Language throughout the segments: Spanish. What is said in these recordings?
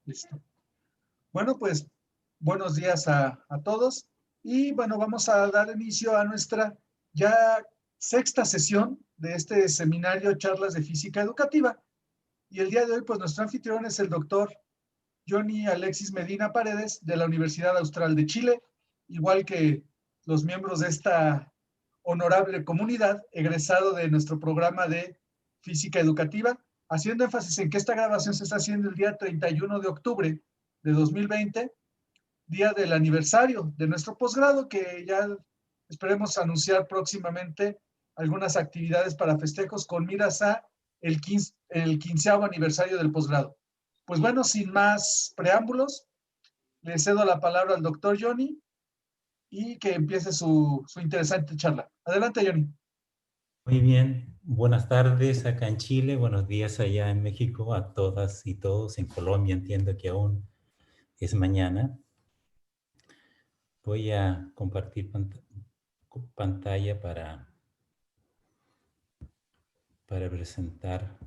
Listo. Bueno, pues buenos días a todos. Y bueno, vamos a dar inicio a nuestra ya sexta sesión de este seminario Charlas de Física Educativa. Y el día de hoy, pues nuestro anfitrión es el doctor Johnny Alexis Medina Paredes de la Universidad Austral de Chile, igual que los miembros de esta honorable comunidad, egresado de nuestro programa de Física Educativa, haciendo énfasis en que esta grabación se está haciendo el día 31 de octubre de 2020, día del aniversario de nuestro posgrado, que ya esperemos anunciar próximamente algunas actividades para festejos con miras a el 15º aniversario del posgrado. Pues bueno, sin más preámbulos, le cedo la palabra al doctor Johnny y que empiece su interesante charla. Adelante, Johnny. Muy bien, buenas tardes acá en Chile, buenos días allá en México, a todas y todos. En Colombia entiendo que aún es mañana. Voy a compartir pantalla para presentar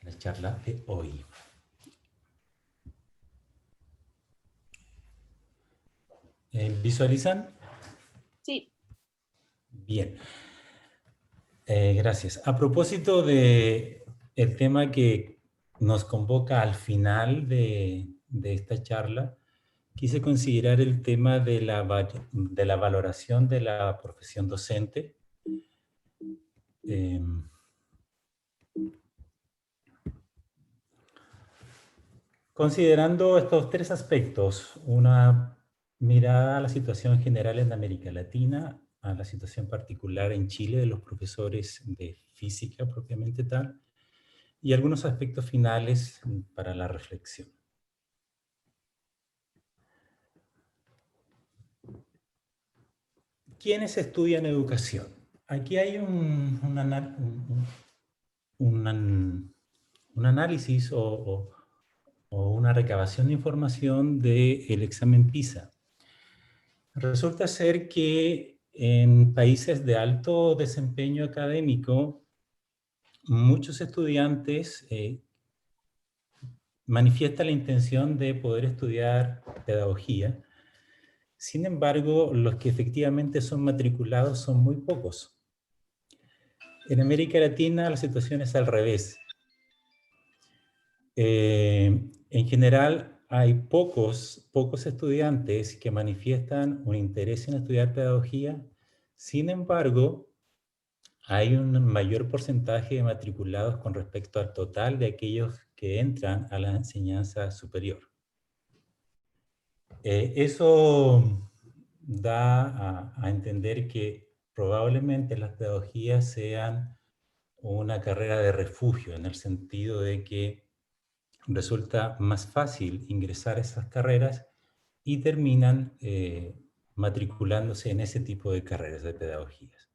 la charla de hoy. ¿Visualizan? Sí. Bien. Gracias. A propósito de el tema que nos convoca al final de esta charla, quise considerar el tema de la valoración de la profesión docente. Considerando estos tres aspectos, una mirada a la situación general en América Latina, a la situación particular en Chile de los profesores de física propiamente tal, y algunos aspectos finales para la reflexión. ¿Quiénes estudian educación? Aquí hay un análisis o una recabación de información del examen PISA. Resulta ser que en países de alto desempeño académico, muchos estudiantes manifiestan la intención de poder estudiar pedagogía. Sin embargo, los que efectivamente son matriculados son muy pocos. En América Latina la situación es al revés. En general hay pocos estudiantes que manifiestan un interés en estudiar pedagogía. Sin embargo, hay un mayor porcentaje de matriculados con respecto al total de aquellos que entran a la enseñanza superior. Eso da a entender que probablemente las pedagogías sean una carrera de refugio, en el sentido de que resulta más fácil ingresar a esas carreras y terminan matriculándose en ese tipo de carreras de pedagogías.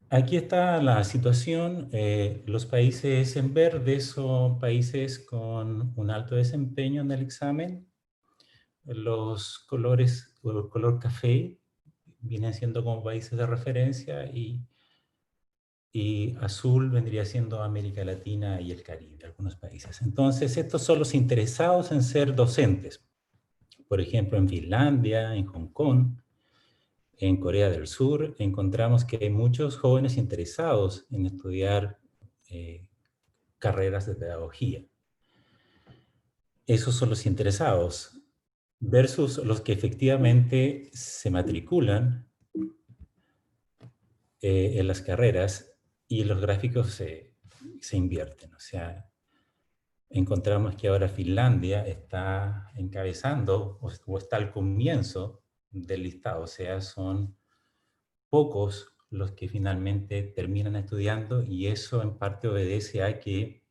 Aquí está la situación. Los países en verde son países con un alto desempeño en el examen. Los colores, el color café, vienen siendo como países de referencia y azul vendría siendo América Latina y el Caribe, algunos países. Entonces, estos son los interesados en ser docentes. Por ejemplo, en Finlandia, en Hong Kong, en Corea del Sur, encontramos que hay muchos jóvenes interesados en estudiar carreras de pedagogía. Esos son los interesados, versus los que efectivamente se matriculan en las carreras y los gráficos se invierten. O sea, encontramos que ahora Finlandia está encabezando o está al comienzo del listado. O sea, son pocos los que finalmente terminan estudiando, y eso en parte obedece a que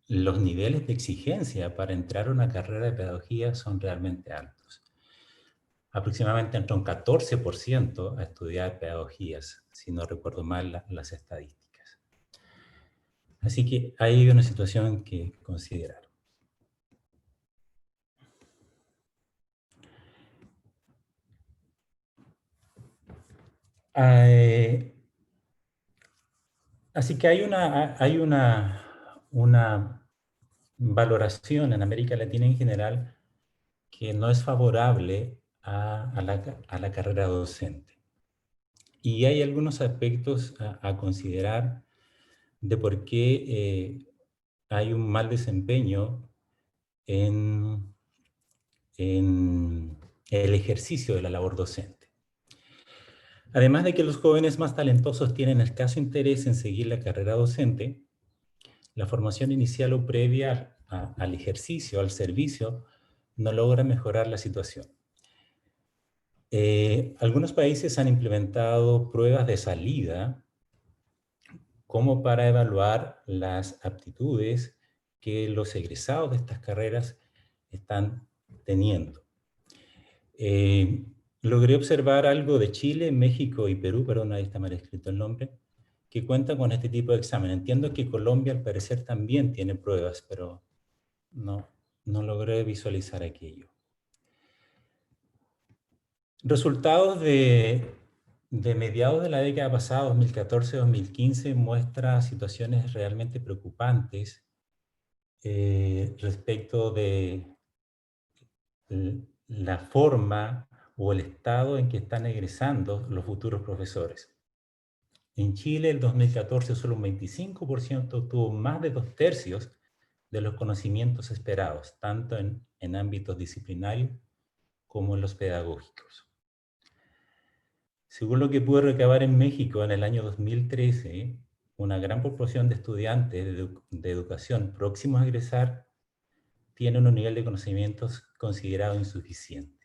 los niveles de exigencia para entrar a una carrera de pedagogía son realmente altos. Aproximadamente entra un 14% a estudiar pedagogías, si no recuerdo mal las estadísticas. Así que hay una situación que considerar. Así que hay una una valoración en América Latina en general que no es favorable a la carrera docente. Y hay algunos aspectos a considerar de por qué hay un mal desempeño en el ejercicio de la labor docente. Además de que los jóvenes más talentosos tienen escaso interés en seguir la carrera docente, la formación inicial o previa al ejercicio, al servicio, no logra mejorar la situación. Algunos países han implementado pruebas de salida como para evaluar las aptitudes que los egresados de estas carreras están teniendo. Logré observar algo de Chile, México y Perú, perdón, ahí está mal escrito el nombre, que cuentan con este tipo de examen. Entiendo que Colombia al parecer también tiene pruebas, pero no logré visualizar aquello. Resultados de mediados de la década pasada, 2014-2015, muestra situaciones realmente preocupantes respecto de la forma o el estado en que están egresando los futuros profesores. En Chile, el 2014, solo un 25% tuvo más de 2/3 de los conocimientos esperados, tanto en ámbitos disciplinarios como en los pedagógicos. Según lo que pude recabar en México en el año 2013, una gran proporción de estudiantes de educación próximos a egresar tienen un nivel de conocimientos considerado insuficiente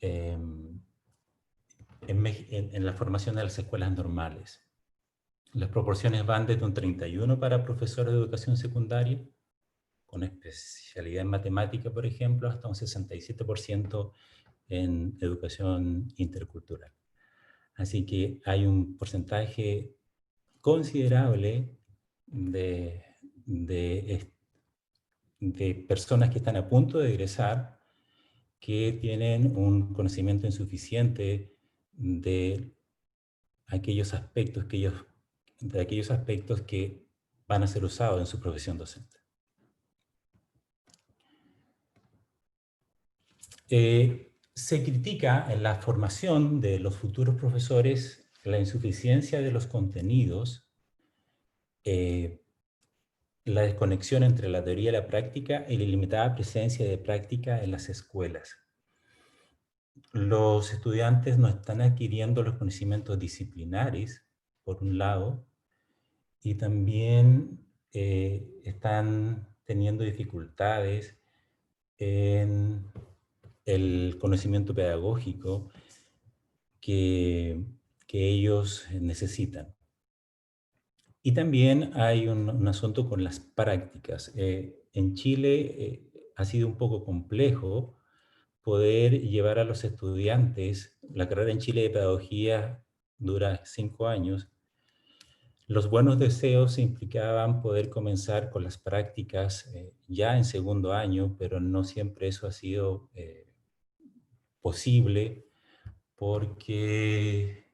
en la formación de las escuelas normales. Las proporciones van desde un 31% para profesores de educación secundaria, con especialidad en matemática, por ejemplo, hasta un 67% en educación intercultural. Así que hay un porcentaje considerable de personas que están a punto de egresar que tienen un conocimiento insuficiente de aquellos aspectos que van a ser usados en su profesión docente. Se critica en la formación de los futuros profesores la insuficiencia de los contenidos, la desconexión entre la teoría y la práctica y la limitada presencia de práctica en las escuelas. Los estudiantes no están adquiriendo los conocimientos disciplinares, por un lado, y también están teniendo dificultades en el conocimiento pedagógico que ellos necesitan. Y también hay un asunto con las prácticas. En Chile ha sido un poco complejo poder llevar a los estudiantes, la carrera en Chile de pedagogía dura 5 años, los buenos deseos implicaban poder comenzar con las prácticas ya en segundo año, pero no siempre eso ha sido posible porque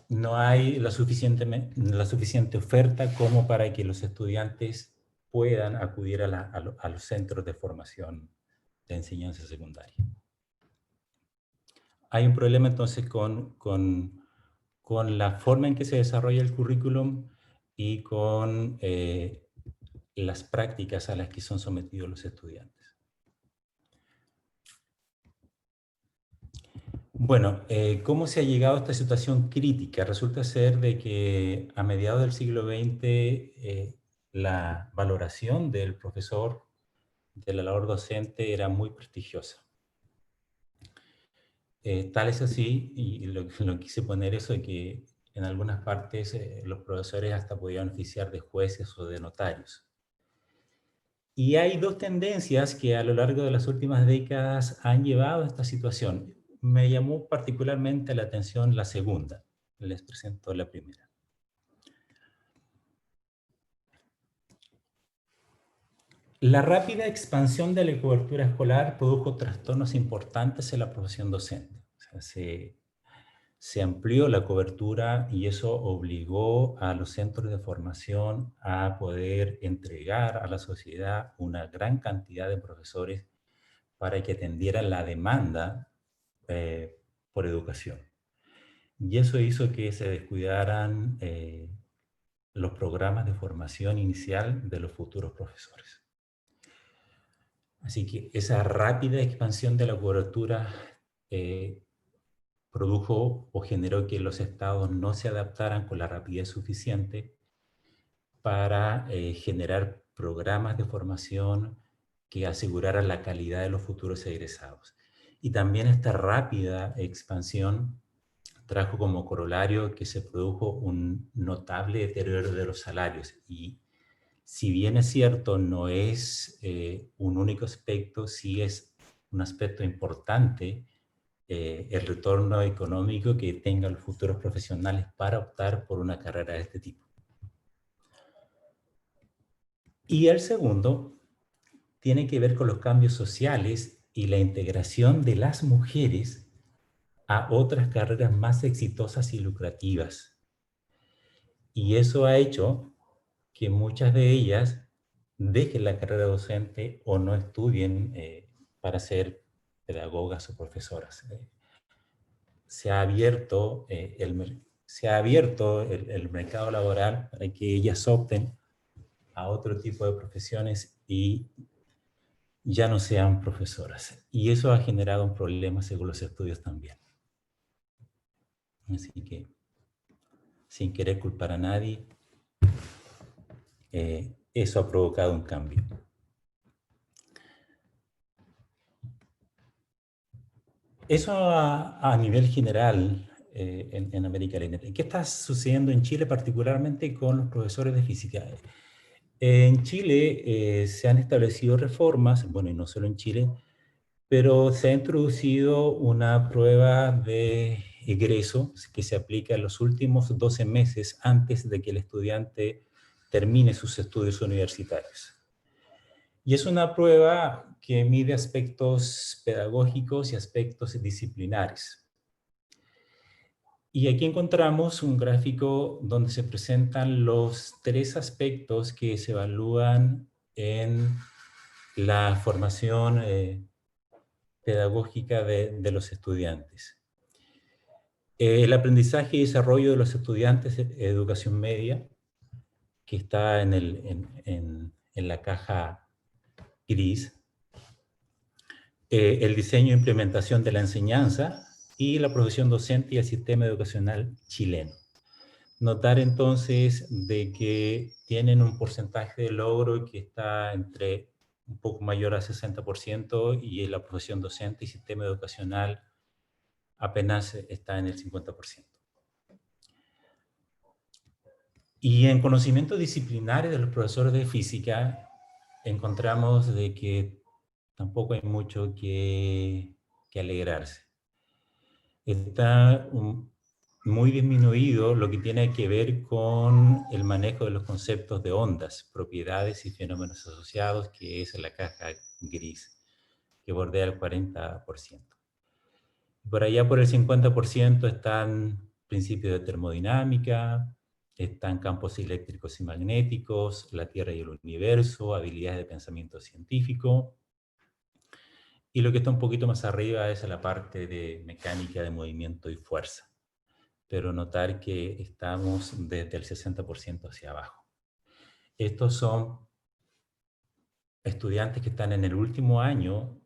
no hay la suficiente oferta como para que los estudiantes puedan acudir a los centros de formación de enseñanza secundaria. Hay un problema entonces con la forma en que se desarrolla el currículum y con las prácticas a las que son sometidos los estudiantes. Bueno, ¿cómo se ha llegado a esta situación crítica? Resulta ser de que a mediados del siglo XX la valoración del profesor de la labor docente era muy prestigiosa. Tal es así, y lo quise poner eso, de que en algunas partes los profesores hasta podían oficiar de jueces o de notarios. Y hay dos tendencias que a lo largo de las últimas décadas han llevado a esta situación. Me llamó particularmente la atención la segunda. Les presento la primera. La rápida expansión de la cobertura escolar produjo trastornos importantes en la profesión docente. O sea, se amplió la cobertura y eso obligó a los centros de formación a poder entregar a la sociedad una gran cantidad de profesores para que atendieran la demanda por educación. Y eso hizo que se descuidaran los programas de formación inicial de los futuros profesores. Así que esa rápida expansión de la cobertura produjo o generó que los estados no se adaptaran con la rapidez suficiente para generar programas de formación que aseguraran la calidad de los futuros egresados. Y también esta rápida expansión trajo como corolario que se produjo un notable deterioro de los salarios. Y si bien es cierto, no es un único aspecto, sí es un aspecto importante el retorno económico que tengan los futuros profesionales para optar por una carrera de este tipo. Y el segundo tiene que ver con los cambios sociales y la integración de las mujeres a otras carreras más exitosas y lucrativas. Y eso ha hecho que muchas de ellas dejen la carrera docente o no estudien para ser pedagogas o profesoras. Se ha abierto, el mercado laboral para que ellas opten a otro tipo de profesiones y ya no sean profesoras. Y eso ha generado un problema según los estudios también. Así que, sin querer culpar a nadie, eso ha provocado un cambio. Eso a nivel general en América Latina. ¿Qué está sucediendo en Chile particularmente con los profesores de física? En Chile se han establecido reformas, bueno, y no solo en Chile, pero se ha introducido una prueba de egreso que se aplica en los últimos 12 meses antes de que el estudiante termine sus estudios universitarios. Y es una prueba que mide aspectos pedagógicos y aspectos disciplinares. Y aquí encontramos un gráfico donde se presentan los 3 aspectos que se evalúan en la formación pedagógica de los estudiantes. El aprendizaje y desarrollo de los estudiantes de educación media, que está en la caja gris. El diseño e implementación de la enseñanza y la profesión docente y el sistema educacional chileno. Notar entonces de que tienen un porcentaje de logro que está entre un poco mayor al 60% y en la profesión docente y sistema educacional apenas está en el 50%. Y en conocimiento disciplinario de los profesores de física encontramos de que tampoco hay mucho que alegrarse. Está muy disminuido lo que tiene que ver con el manejo de los conceptos de ondas, propiedades y fenómenos asociados, que es la caja gris, que bordea el 40%. Por allá por el 50% están principios de termodinámica, están campos eléctricos y magnéticos, la Tierra y el universo, habilidades de pensamiento científico. Y lo que está un poquito más arriba es la parte de mecánica de movimiento y fuerza. Pero notar que estamos desde el 60% hacia abajo. Estos son estudiantes que están en el último año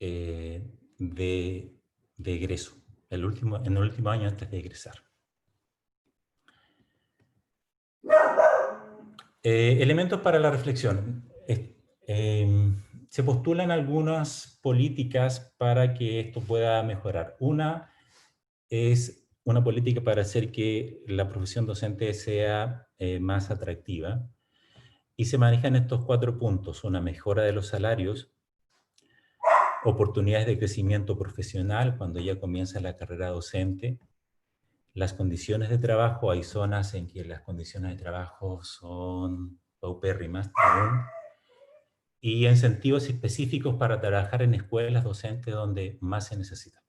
de egreso, en el último año antes de egresar. Elementos para la reflexión. Se postulan algunas políticas para que esto pueda mejorar. Una es una política para hacer que la profesión docente sea más atractiva. Y se manejan estos 4 puntos: una mejora de los salarios, oportunidades de crecimiento profesional cuando ya comienza la carrera docente, las condiciones de trabajo. Hay zonas en que las condiciones de trabajo son paupérrimas aún, y incentivos específicos para trabajar en escuelas docentes donde más se necesita.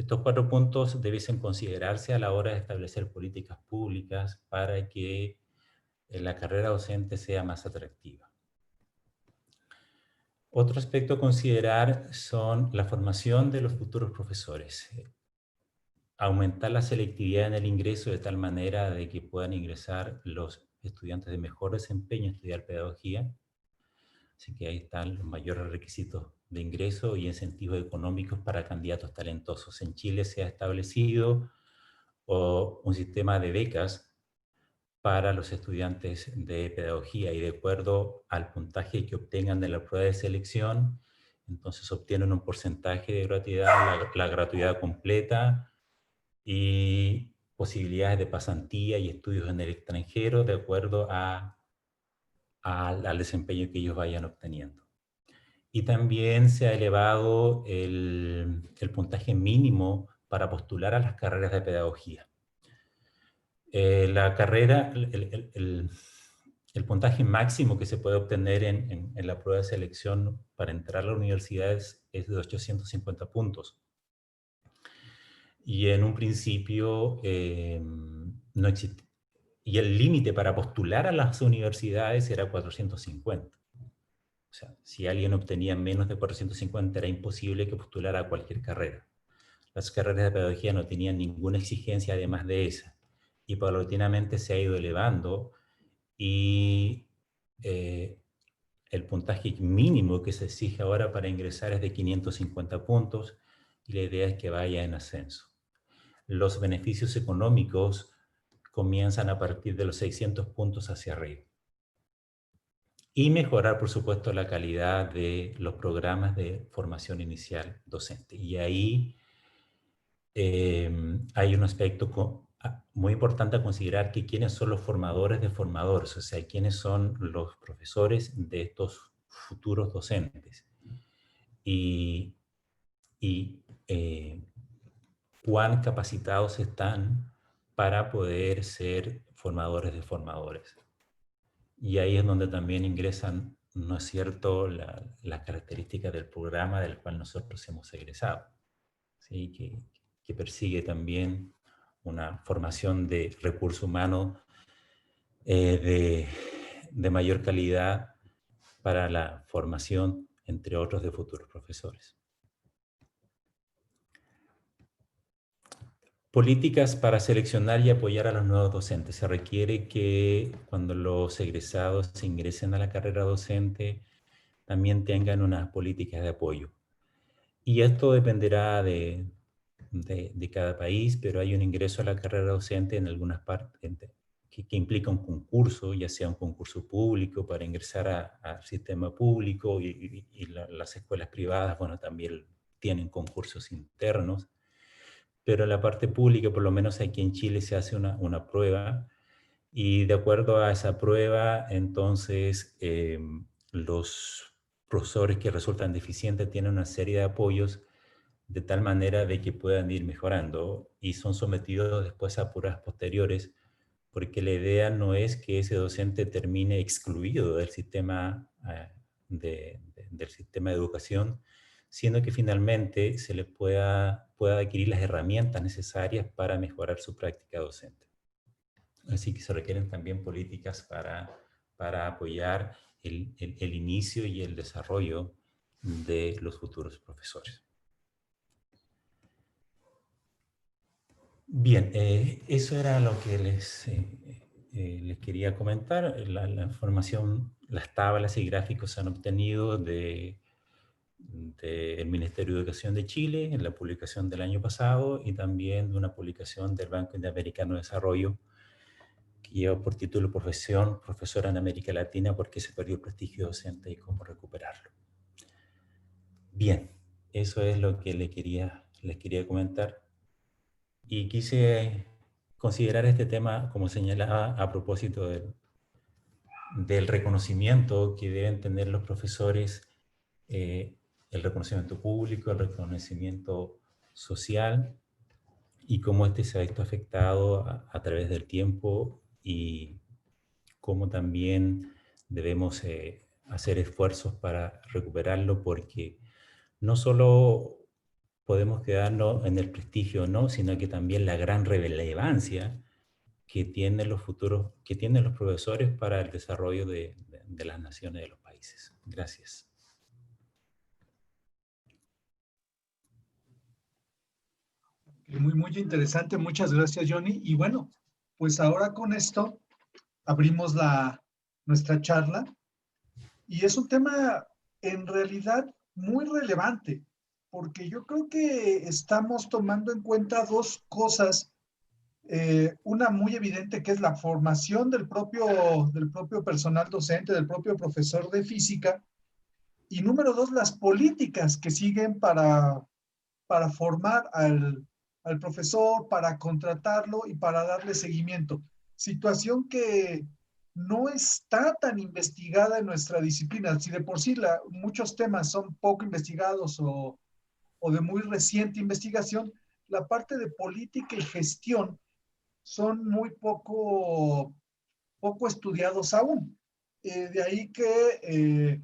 Estos 4 puntos debiesen considerarse a la hora de establecer políticas públicas para que la carrera docente sea más atractiva. Otro aspecto a considerar son la formación de los futuros profesores. Aumentar la selectividad en el ingreso de tal manera de que puedan ingresar los estudiantes de mejor desempeño a estudiar pedagogía. Así que ahí están los mayores requisitos de ingreso y incentivos económicos para candidatos talentosos. En Chile se ha establecido un sistema de becas para los estudiantes de pedagogía y de acuerdo al puntaje que obtengan de la prueba de selección, entonces obtienen un porcentaje de gratuidad, la gratuidad completa y posibilidades de pasantía y estudios en el extranjero de acuerdo al desempeño que ellos vayan obteniendo. Y también se ha elevado el puntaje mínimo para postular a las carreras de pedagogía. La carrera, el puntaje máximo que se puede obtener en la prueba de selección para entrar a la universidad es de 850 puntos. Y en un principio no existe. Y el límite para postular a las universidades era 450. O sea, si alguien obtenía menos de 450 era imposible que postulara a cualquier carrera. Las carreras de pedagogía no tenían ninguna exigencia además de esa. Y paulatinamente se ha ido elevando y el puntaje mínimo que se exige ahora para ingresar es de 550 puntos y la idea es que vaya en ascenso. Los beneficios económicos comienzan a partir de los 600 puntos hacia arriba. Y mejorar, por supuesto, la calidad de los programas de formación inicial docente. Y ahí hay un aspecto muy importante a considerar, que quiénes son los formadores de formadores, o sea, quiénes son los profesores de estos futuros docentes. Y cuán capacitados están para poder ser formadores de formadores. Y ahí es donde también ingresan, ¿no es cierto?, las características del programa del cual nosotros hemos egresado, ¿sí? Que persigue también una formación de recurso humano de mayor calidad para la formación, entre otros, de futuros profesores. Políticas para seleccionar y apoyar a los nuevos docentes. Se requiere que cuando los egresados se ingresen a la carrera docente también tengan unas políticas de apoyo. Y esto dependerá de cada país, pero hay un ingreso a la carrera docente en algunas partes que implica un concurso, ya sea un concurso público para ingresar al sistema público y las escuelas privadas, bueno, también tienen concursos internos. Pero en la parte pública, por lo menos aquí en Chile, se hace una prueba y de acuerdo a esa prueba, entonces los profesores que resultan deficientes tienen una serie de apoyos de tal manera de que puedan ir mejorando y son sometidos después a pruebas posteriores, porque la idea no es que ese docente termine excluido del sistema, del sistema de educación, sino que finalmente se le pueda adquirir las herramientas necesarias para mejorar su práctica docente. Así que se requieren también políticas para apoyar el inicio y el desarrollo de los futuros profesores. Bien, eso era lo que les quería comentar. La información, las tablas y gráficos se han obtenido del Ministerio de Educación de Chile en la publicación del año pasado y también de una publicación del Banco Interamericano de Desarrollo que lleva por título Profesora en América Latina, ¿por qué se perdió el prestigio docente y cómo recuperarlo? Bien, eso es lo que les quería comentar. Y quise considerar este tema, como señalaba, a propósito del reconocimiento que deben tener los profesores, el reconocimiento público, el reconocimiento social, y cómo este se ha visto afectado a través del tiempo y cómo también debemos hacer esfuerzos para recuperarlo, porque no solo podemos quedarnos en el prestigio, no, sino que también la gran relevancia que tienen que tienen los profesores para el desarrollo de las naciones, de los países. Gracias. Muy, muy interesante. Muchas gracias, Johnny. Y bueno, pues ahora con esto abrimos nuestra charla y es un tema en realidad muy relevante porque yo creo que estamos tomando en cuenta dos cosas. Una muy evidente que es la formación del propio personal docente, del propio profesor de física. Y número dos, las políticas que siguen para formar al profesor, para contratarlo y para darle seguimiento. Situación que no está tan investigada en nuestra disciplina. Si de por sí muchos temas son poco investigados o de muy reciente investigación, la parte de política y gestión son muy poco estudiados aún. De ahí que,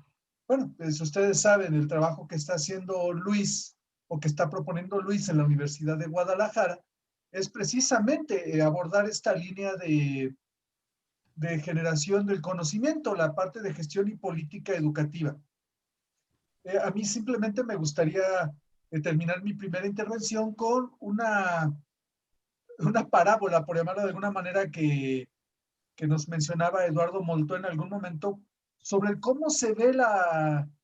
bueno, pues ustedes saben el trabajo que está haciendo Luis o que está proponiendo Luis en la Universidad de Guadalajara es precisamente abordar esta línea de generación del conocimiento, la parte de gestión y política educativa. A mí simplemente me gustaría terminar mi primera intervención con una parábola, por llamarlo de alguna manera, que nos mencionaba Eduardo Molto en algún momento, sobre cómo se ve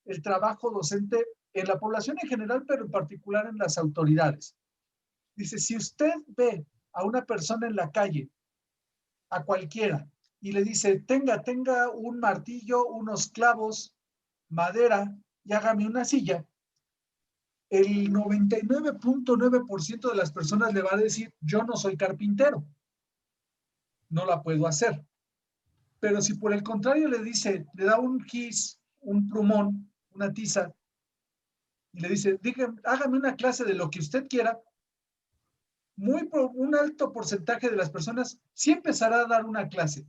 el trabajo docente en la población en general, pero en particular en las autoridades. Dice, si usted ve a una persona en la calle, a cualquiera, y le dice, tenga un martillo, unos clavos, madera, y hágame una silla, el 99.9% de las personas le va a decir, yo no soy carpintero, no la puedo hacer. Pero si por el contrario le da un gis, un plumón, una tiza, y le dice, hágame una clase de lo que usted quiera, un alto porcentaje de las personas sí empezará a dar una clase.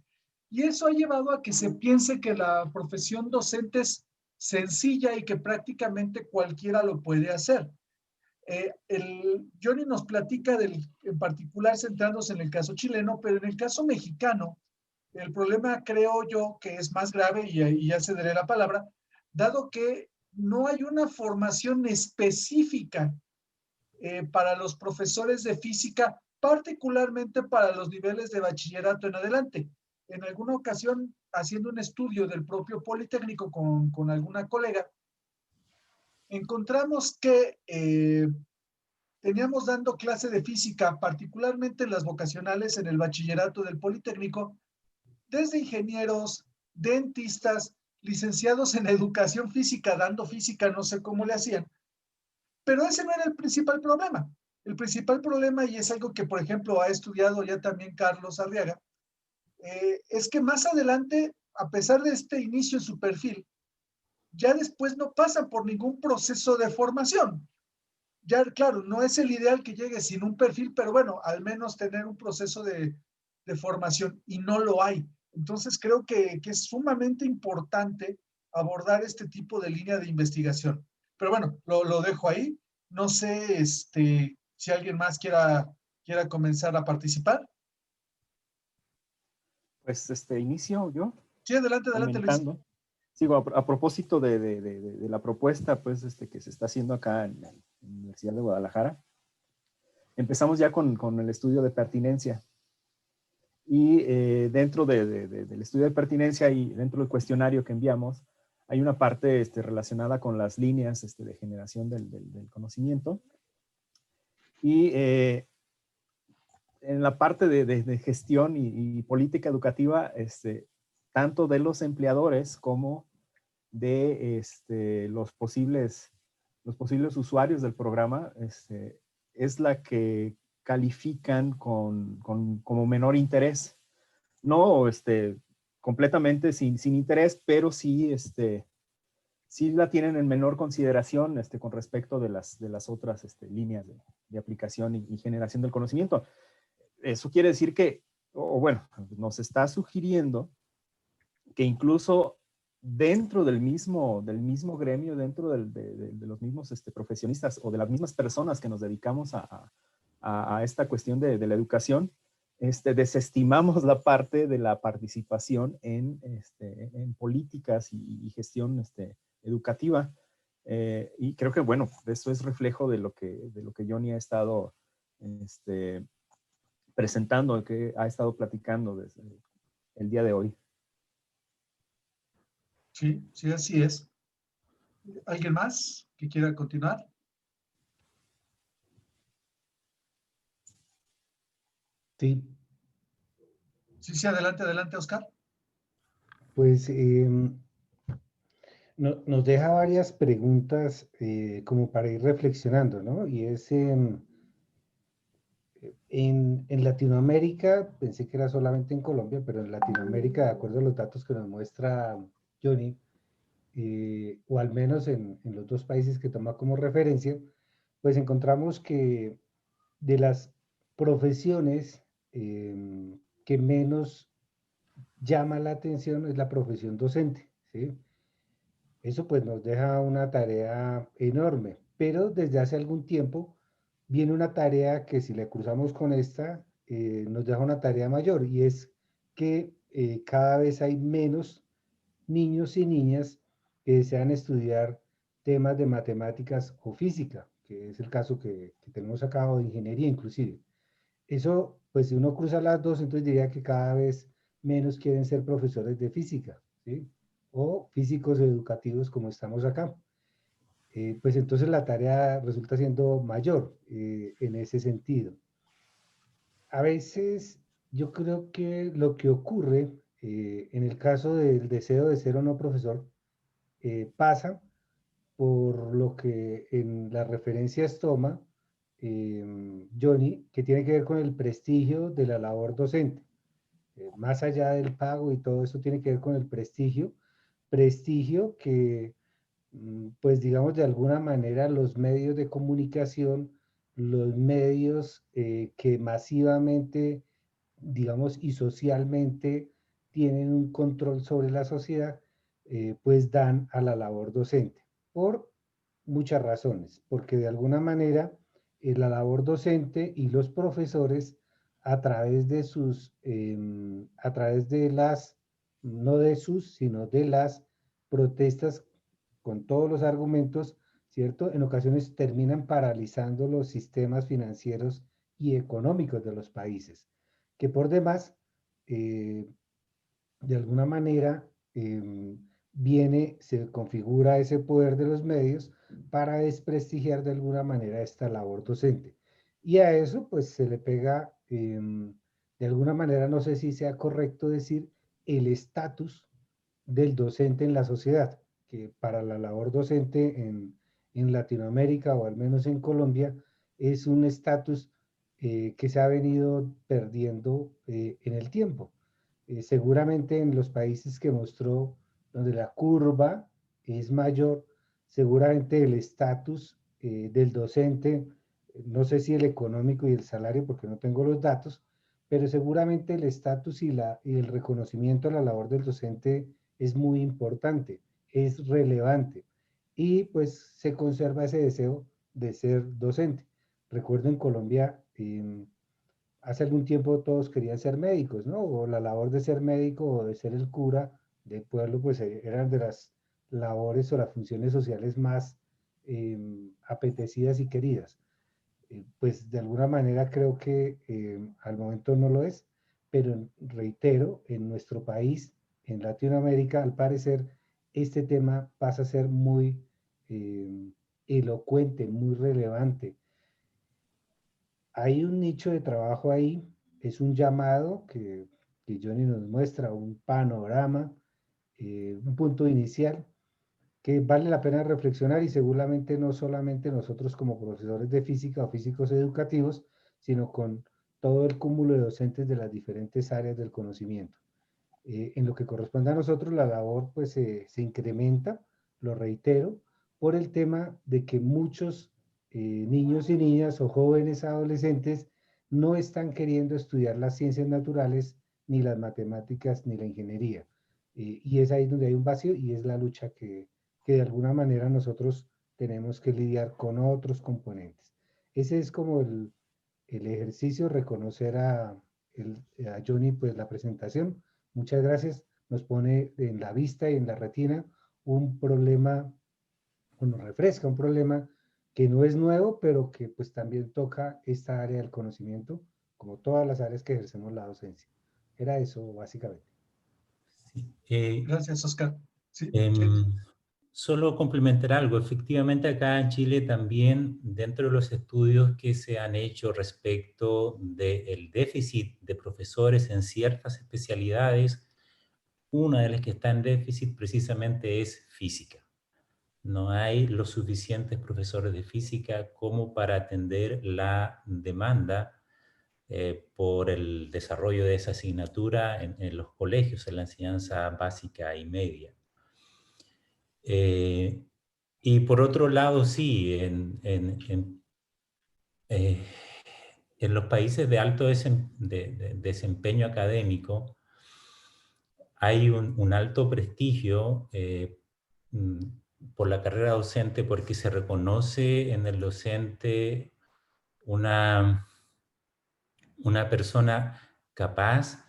Y eso ha llevado a que se piense que la profesión docente es sencilla y que prácticamente cualquiera lo puede hacer. Johnny nos platica en particular centrándose en el caso chileno, pero en el caso mexicano, el problema creo yo que es más grave y ya cederé la palabra, dado que no hay una formación específica para los profesores de física, particularmente para los niveles de bachillerato en adelante. En alguna ocasión, haciendo un estudio del propio Politécnico con alguna colega, encontramos que teníamos dando clase de física, particularmente en las vocacionales en el bachillerato del Politécnico, desde ingenieros, dentistas, licenciados en educación física, dando física, no sé cómo le hacían, pero ese no era el principal problema. El principal problema, y es algo que, por ejemplo, ha estudiado ya también Carlos Arriaga, es que más adelante, a pesar de este inicio en su perfil, ya después no pasan por ningún proceso de formación. Ya, claro, no es el ideal que llegue sin un perfil, pero bueno, al menos tener un proceso de formación y no lo hay. Entonces creo que es sumamente importante abordar este tipo de línea de investigación. Pero bueno, lo dejo ahí. No sé si alguien más quiera comenzar a participar. Pues inicio yo Sí, adelante, Luis. comentando. Sigo a propósito de la propuesta pues, que se está haciendo acá en la Universidad de Guadalajara. Empezamos ya con el estudio de pertinencia. Y dentro del estudio de pertinencia y dentro del cuestionario que enviamos, hay una parte relacionada con las líneas de generación del conocimiento. Y en la parte de gestión y política educativa, tanto de los empleadores como de los posibles usuarios del programa, es la que califican como menor interés. No completamente sin interés, pero sí, sí la tienen en menor consideración con respecto de las otras líneas de aplicación y generación del conocimiento. Eso quiere decir que, o bueno, nos está sugiriendo que incluso dentro del mismo gremio, dentro de los mismos profesionistas o de las mismas personas que nos dedicamos a esta cuestión de la educación, desestimamos la parte de la participación en políticas y gestión educativa. Y creo que, bueno, eso es reflejo de lo que Johnny ha estado presentando, que ha estado platicando desde el día de hoy. Sí, sí, así es. ¿Alguien más que quiera continuar? Sí, Sí, adelante, Oscar. pues nos deja varias preguntas como para ir reflexionando, ¿no? Y es en Latinoamérica, pensé que era solamente en Colombia, pero en Latinoamérica, de acuerdo a los datos que nos muestra Johnny, o al menos en los dos países que toma como referencia, pues encontramos que de las profesiones que menos llama la atención es la profesión docente, ¿sí? Eso pues nos deja una tarea enorme, pero desde hace algún tiempo viene una tarea que si le cruzamos con esta, nos deja una tarea mayor, y es que cada vez hay menos niños y niñas que desean estudiar temas de matemáticas o física, que es el caso que tenemos acá, o de ingeniería inclusive. Eso, pues si uno cruza las dos, entonces diría que cada vez menos quieren ser profesores de física, ¿sí? O físicos educativos como estamos acá. Pues entonces la tarea resulta siendo mayor en ese sentido. A veces yo creo que lo que ocurre en el caso del deseo de ser o no profesor pasa por lo que en las referencias toma Johnny, que tiene que ver con el prestigio de la labor docente. Más allá del pago y todo eso tiene que ver con el prestigio que, pues digamos, de alguna manera los medios de comunicación, los medios que masivamente, digamos, y socialmente tienen un control sobre la sociedad, pues dan a la labor docente, por muchas razones, porque de alguna manera la labor docente y los profesores a través de a través de las, no de sus, sino de las protestas con todos los argumentos, ¿cierto? En ocasiones terminan paralizando los sistemas financieros y económicos de los países, que por demás, de alguna manera, se configura ese poder de los medios para desprestigiar de alguna manera esta labor docente. Y a eso pues se le pega, de alguna manera, no sé si sea correcto decir, el estatus del docente en la sociedad, que para la labor docente en Latinoamérica, o al menos en Colombia, es un estatus que se ha venido perdiendo en el tiempo. Seguramente en los países que mostró, donde la curva es mayor, seguramente el estatus del docente, no sé si el económico y el salario, porque no tengo los datos, pero seguramente el estatus y el reconocimiento a la labor del docente es muy importante, es relevante, y pues se conserva ese deseo de ser docente. Recuerdo en Colombia, hace algún tiempo todos querían ser médicos, ¿no? O la labor de ser médico o de ser el cura del pueblo, pues eran de las labores o las funciones sociales más apetecidas y queridas. Pues de alguna manera creo que al momento no lo es, pero reitero, en nuestro país, en Latinoamérica, al parecer, este tema pasa a ser muy elocuente, muy relevante. Hay un nicho de trabajo ahí, es un llamado que Johnny nos muestra, un panorama, un punto inicial que vale la pena reflexionar, y seguramente no solamente nosotros como profesores de física o físicos educativos, sino con todo el cúmulo de docentes de las diferentes áreas del conocimiento. En lo que corresponde a nosotros, la labor pues se incrementa, lo reitero, por el tema de que muchos niños y niñas o jóvenes adolescentes no están queriendo estudiar las ciencias naturales, ni las matemáticas, ni la ingeniería. y es ahí donde hay un vacío y es la lucha que de alguna manera nosotros tenemos que lidiar con otros componentes. Ese es como el ejercicio, reconocer a Johnny pues la presentación. Muchas gracias. Nos pone en la vista y en la retina un problema, o nos refresca un problema que no es nuevo, pero que pues también toca esta área del conocimiento, como todas las áreas que ejercemos la docencia. Era eso básicamente. Sí. Gracias, Oscar. Sí, Solo complementar algo. Efectivamente, acá en Chile también, dentro de los estudios que se han hecho respecto del déficit de profesores en ciertas especialidades, una de las que está en déficit precisamente es física. No hay los suficientes profesores de física como para atender la demanda por el desarrollo de esa asignatura en los colegios, en la enseñanza básica y media. Y por otro lado, sí, en los países de alto desempeño académico hay un alto prestigio por la carrera docente, porque se reconoce en el docente una persona capaz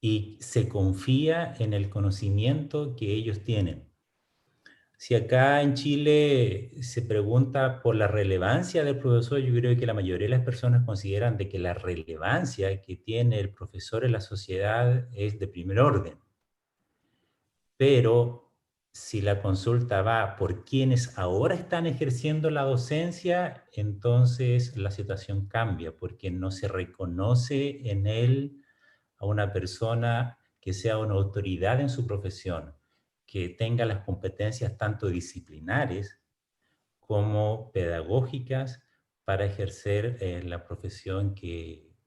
y se confía en el conocimiento que ellos tienen. Si acá en Chile se pregunta por la relevancia del profesor, yo creo que la mayoría de las personas consideran de que la relevancia que tiene el profesor en la sociedad es de primer orden. Pero si la consulta va por quienes ahora están ejerciendo la docencia, entonces la situación cambia, porque no se reconoce en él a una persona que sea una autoridad en su profesión, que tenga las competencias tanto disciplinares como pedagógicas para ejercer la profesión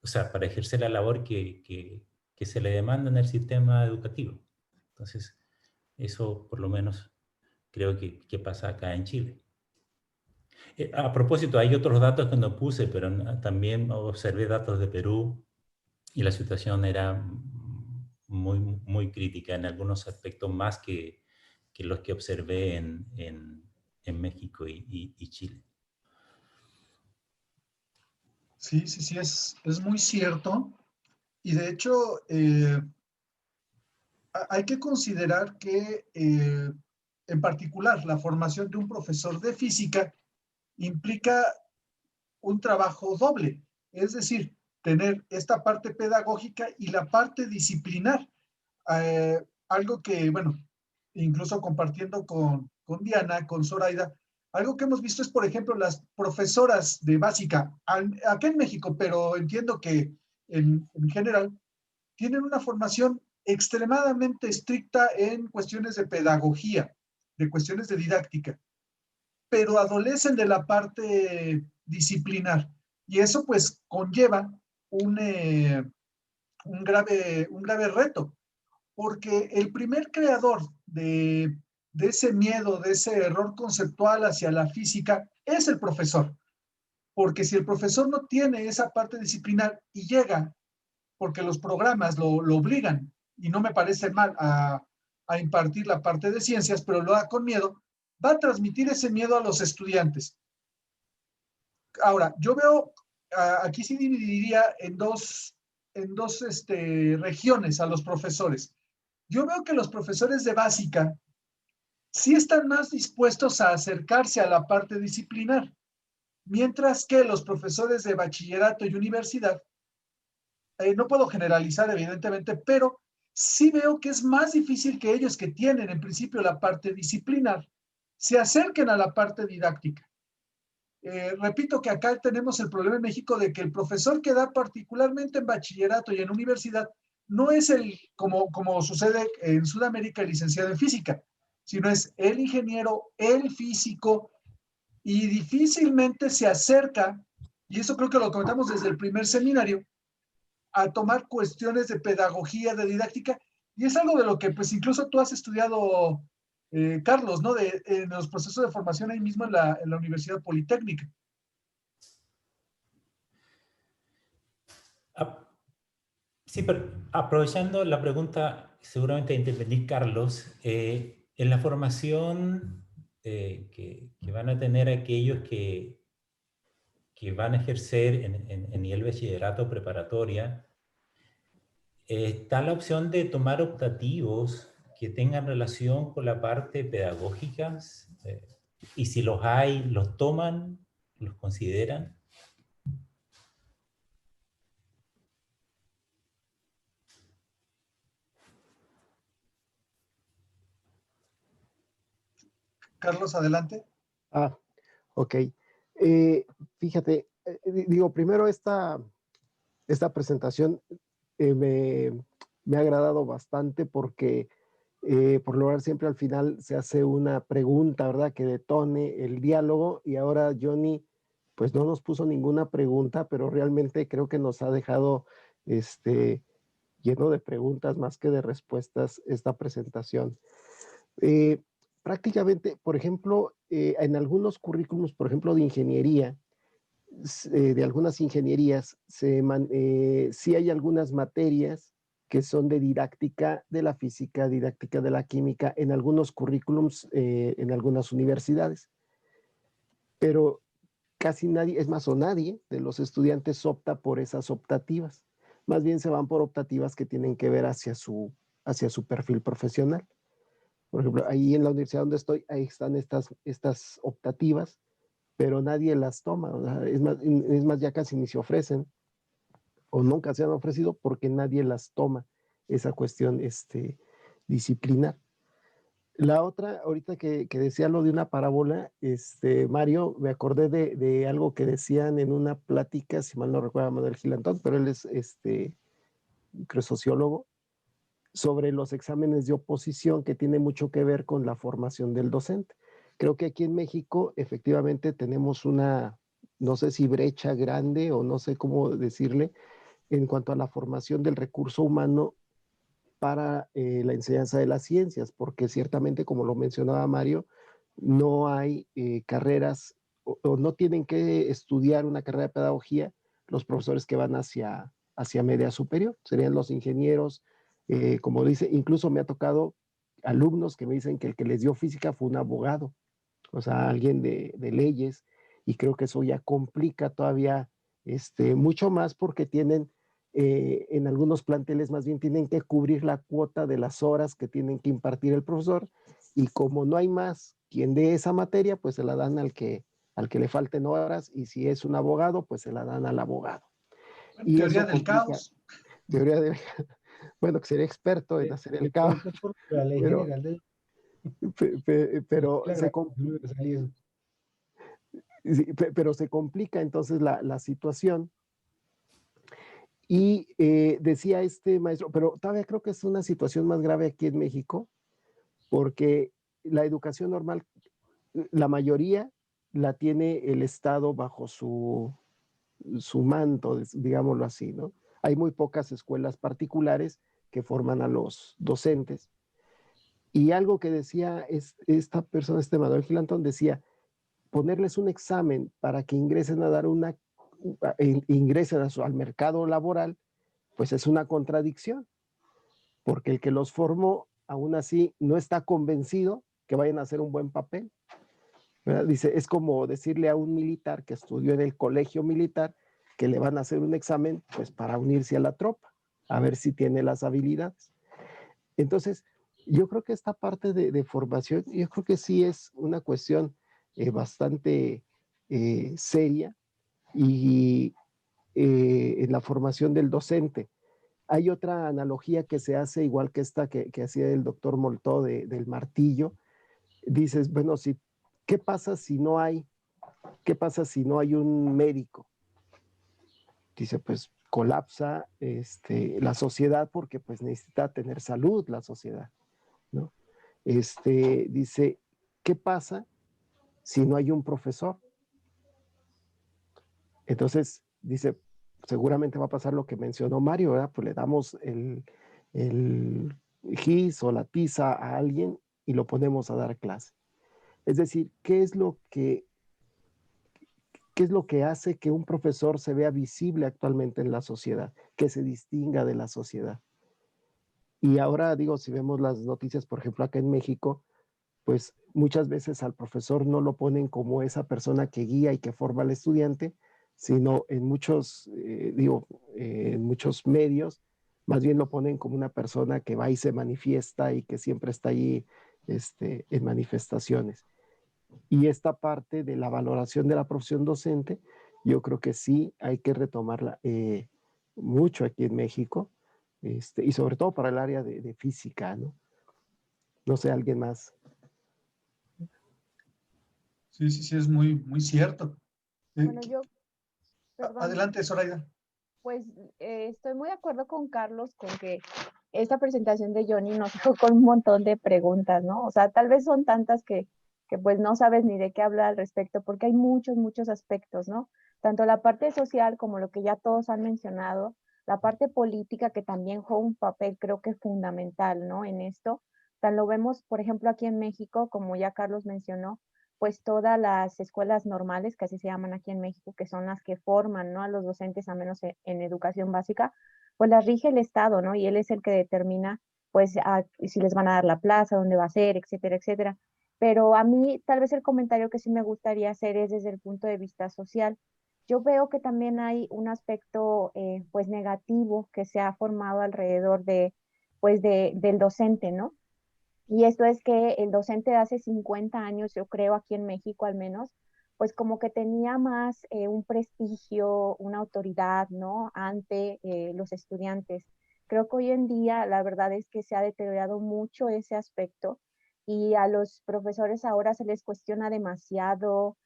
o sea, para ejercer la labor que se le demanda en el sistema educativo. Entonces, eso por lo menos creo que pasa acá en Chile. A propósito, hay otros datos que no puse, pero también observé datos de Perú y la situación era muy, muy crítica en algunos aspectos, más que los que observé en México y Chile. sí, es muy cierto. Y de hecho, hay que considerar que, en particular, la formación de un profesor de física implica un trabajo doble, es decir, tener esta parte pedagógica y la parte disciplinar. Algo que, bueno, incluso compartiendo con Diana, con Zoraida, algo que hemos visto es, por ejemplo, las profesoras de básica, acá en México, pero entiendo que en general, tienen una formación extremadamente estricta en cuestiones de pedagogía, de cuestiones de didáctica, pero adolecen de la parte disciplinar. Y eso pues conlleva un grave reto, porque el primer creador de ese miedo, de ese error conceptual hacia la física, es el profesor. Porque si el profesor no tiene esa parte disciplinar y llega, porque los programas lo obligan, y no me parece mal, a impartir la parte de ciencias, pero lo da con miedo, va a transmitir ese miedo a los estudiantes. Ahora, yo veo, aquí sí dividiría en dos regiones a los profesores. Yo veo que los profesores de básica sí están más dispuestos a acercarse a la parte disciplinar, mientras que los profesores de bachillerato y universidad, no puedo generalizar evidentemente, pero sí veo que es más difícil que ellos, que tienen en principio la parte disciplinar, se acerquen a la parte didáctica. Repito que acá tenemos el problema en México de que el profesor que da particularmente en bachillerato y en universidad no es como sucede en Sudamérica, el licenciado en física, sino es el ingeniero, el físico, y difícilmente se acerca, y eso creo que lo comentamos desde el primer seminario, a tomar cuestiones de pedagogía, de didáctica, y es algo de lo que pues incluso tú has estudiado, Carlos, ¿no? En los procesos de formación ahí mismo en la Universidad Politécnica. Sí, pero aprovechando la pregunta, seguramente a intervenir Carlos, en la formación que van a tener aquellos que van a ejercer en nivel bachillerato preparatoria, está la opción de tomar optativos que tengan relación con la parte pedagógica, y si los hay, los toman, los consideran. Carlos, adelante. Ah, ok. Fíjate, digo, primero esta presentación me ha agradado bastante porque por lo general siempre al final se hace una pregunta, ¿verdad? Que detone el diálogo y ahora Johnny pues no nos puso ninguna pregunta, pero realmente creo que nos ha dejado lleno de preguntas más que de respuestas esta presentación. Eh, Prácticamente, por ejemplo, en algunos currículums, por ejemplo, de ingeniería, de algunas ingenierías, sí hay algunas materias que son de didáctica de la física, didáctica de la química, en algunos currículums, en algunas universidades. Pero casi nadie, es más, o nadie de los estudiantes opta por esas optativas. Más bien se van por optativas que tienen que ver hacia su perfil profesional. Por ejemplo, ahí en la universidad donde estoy, ahí están estas optativas, pero nadie las toma. O sea, es más, ya casi ni se ofrecen o nunca se han ofrecido porque nadie las toma, esa cuestión disciplinar. La otra, ahorita que decía lo de una parábola, Mario, me acordé de algo que decían en una plática, si mal no recuerdo, Manuel Gilantón, pero él es, creo, sociólogo, sobre los exámenes de oposición que tiene mucho que ver con la formación del docente. Creo que aquí en México efectivamente tenemos una, no sé si brecha grande o no sé cómo decirle, en cuanto a la formación del recurso humano para la enseñanza de las ciencias, porque ciertamente, como lo mencionaba Mario, no hay carreras o no tienen que estudiar una carrera de pedagogía los profesores que van hacia media superior, serían los ingenieros, como dice, incluso me ha tocado alumnos que me dicen que el que les dio física fue un abogado, o sea, alguien de leyes, y creo que eso ya complica todavía mucho más porque tienen, en algunos planteles más bien tienen que cubrir la cuota de las horas que tienen que impartir el profesor, y como no hay más quien dé esa materia, pues se la dan al que le falten horas, y si es un abogado, pues se la dan al abogado. Y Teoría eso del complica, caos. teoría de, bueno, que sería experto en hacer el caos, Por la ley pero, general de pero la se, gratitud universal y eso. sí, pero se complica entonces la situación. Y decía este maestro, pero todavía creo que es una situación más grave aquí en México, porque la educación normal, la mayoría la tiene el Estado bajo su manto, digámoslo así, ¿no? Hay muy pocas escuelas particulares que forman a los docentes. Y algo que decía esta persona, Manuel Gilantón, decía, ponerles un examen para que ingresen a dar ingresen al mercado laboral, pues es una contradicción, porque el que los formó, aún así, no está convencido que vayan a hacer un buen papel, ¿verdad? Dice, es como decirle a un militar que estudió en el colegio militar que le van a hacer un examen, pues para unirse a la tropa, a ver si tiene las habilidades. Entonces, yo creo que esta parte de formación, yo creo que sí es una cuestión bastante seria, y en la formación del docente. Hay otra analogía que se hace, igual que esta que hacía el doctor Moltó del martillo. Dices, bueno, ¿qué pasa si no hay, qué pasa si no hay un médico? Dice, pues colapsa la sociedad porque pues necesita tener salud la sociedad, ¿no? Dice, ¿qué pasa si no hay un profesor? Entonces, dice, seguramente va a pasar lo que mencionó Mario, ¿verdad? Pues le damos el gis o la tiza a alguien y lo ponemos a dar clase. Es decir, ¿qué qué es lo que hace que un profesor se vea visible actualmente en la sociedad, que se distinga de la sociedad. Y ahora digo, si vemos las noticias, por ejemplo, acá en México, pues muchas veces al profesor no lo ponen como esa persona que guía y que forma al estudiante, sino en muchos, en muchos medios, más bien lo ponen como una persona que va y se manifiesta y que siempre está allí en manifestaciones. Y esta parte de la valoración de la profesión docente, yo creo que sí hay que retomarla mucho aquí en México, y sobre todo para el área de física, ¿no? No sé, alguien más. Sí, sí, sí, es muy, muy cierto. Bueno, yo, perdón, Adelante, Zoraida. pues estoy muy de acuerdo con Carlos con que esta presentación de Johnny nos dejó con un montón de preguntas, ¿no? O sea, tal vez son tantas que pues no sabes ni de qué hablar al respecto, porque hay muchos, muchos aspectos, ¿no? Tanto la parte social como lo que ya todos han mencionado, la parte política que también juega un papel creo que fundamental, ¿no? En esto, tan lo vemos, por ejemplo, aquí en México, como ya Carlos mencionó, pues todas las escuelas normales, que así se llaman aquí en México, que son las que forman, ¿no? A los docentes, a menos en educación básica, pues las rige el Estado, ¿no? Y él es el que determina, pues, si les van a dar la plaza, dónde va a ser, etcétera, etcétera. Pero a mí, tal vez el comentario que sí me gustaría hacer es desde el punto de vista social. Yo veo que también hay un aspecto, pues, negativo que se ha formado alrededor de, pues, del docente, ¿no? Y esto es que el docente de hace 50 años, yo creo aquí en México al menos, pues como que tenía más un prestigio, una autoridad, ¿no? Ante los estudiantes. Creo que hoy en día la verdad es que se ha deteriorado mucho ese aspecto y a los profesores ahora se les cuestiona demasiado.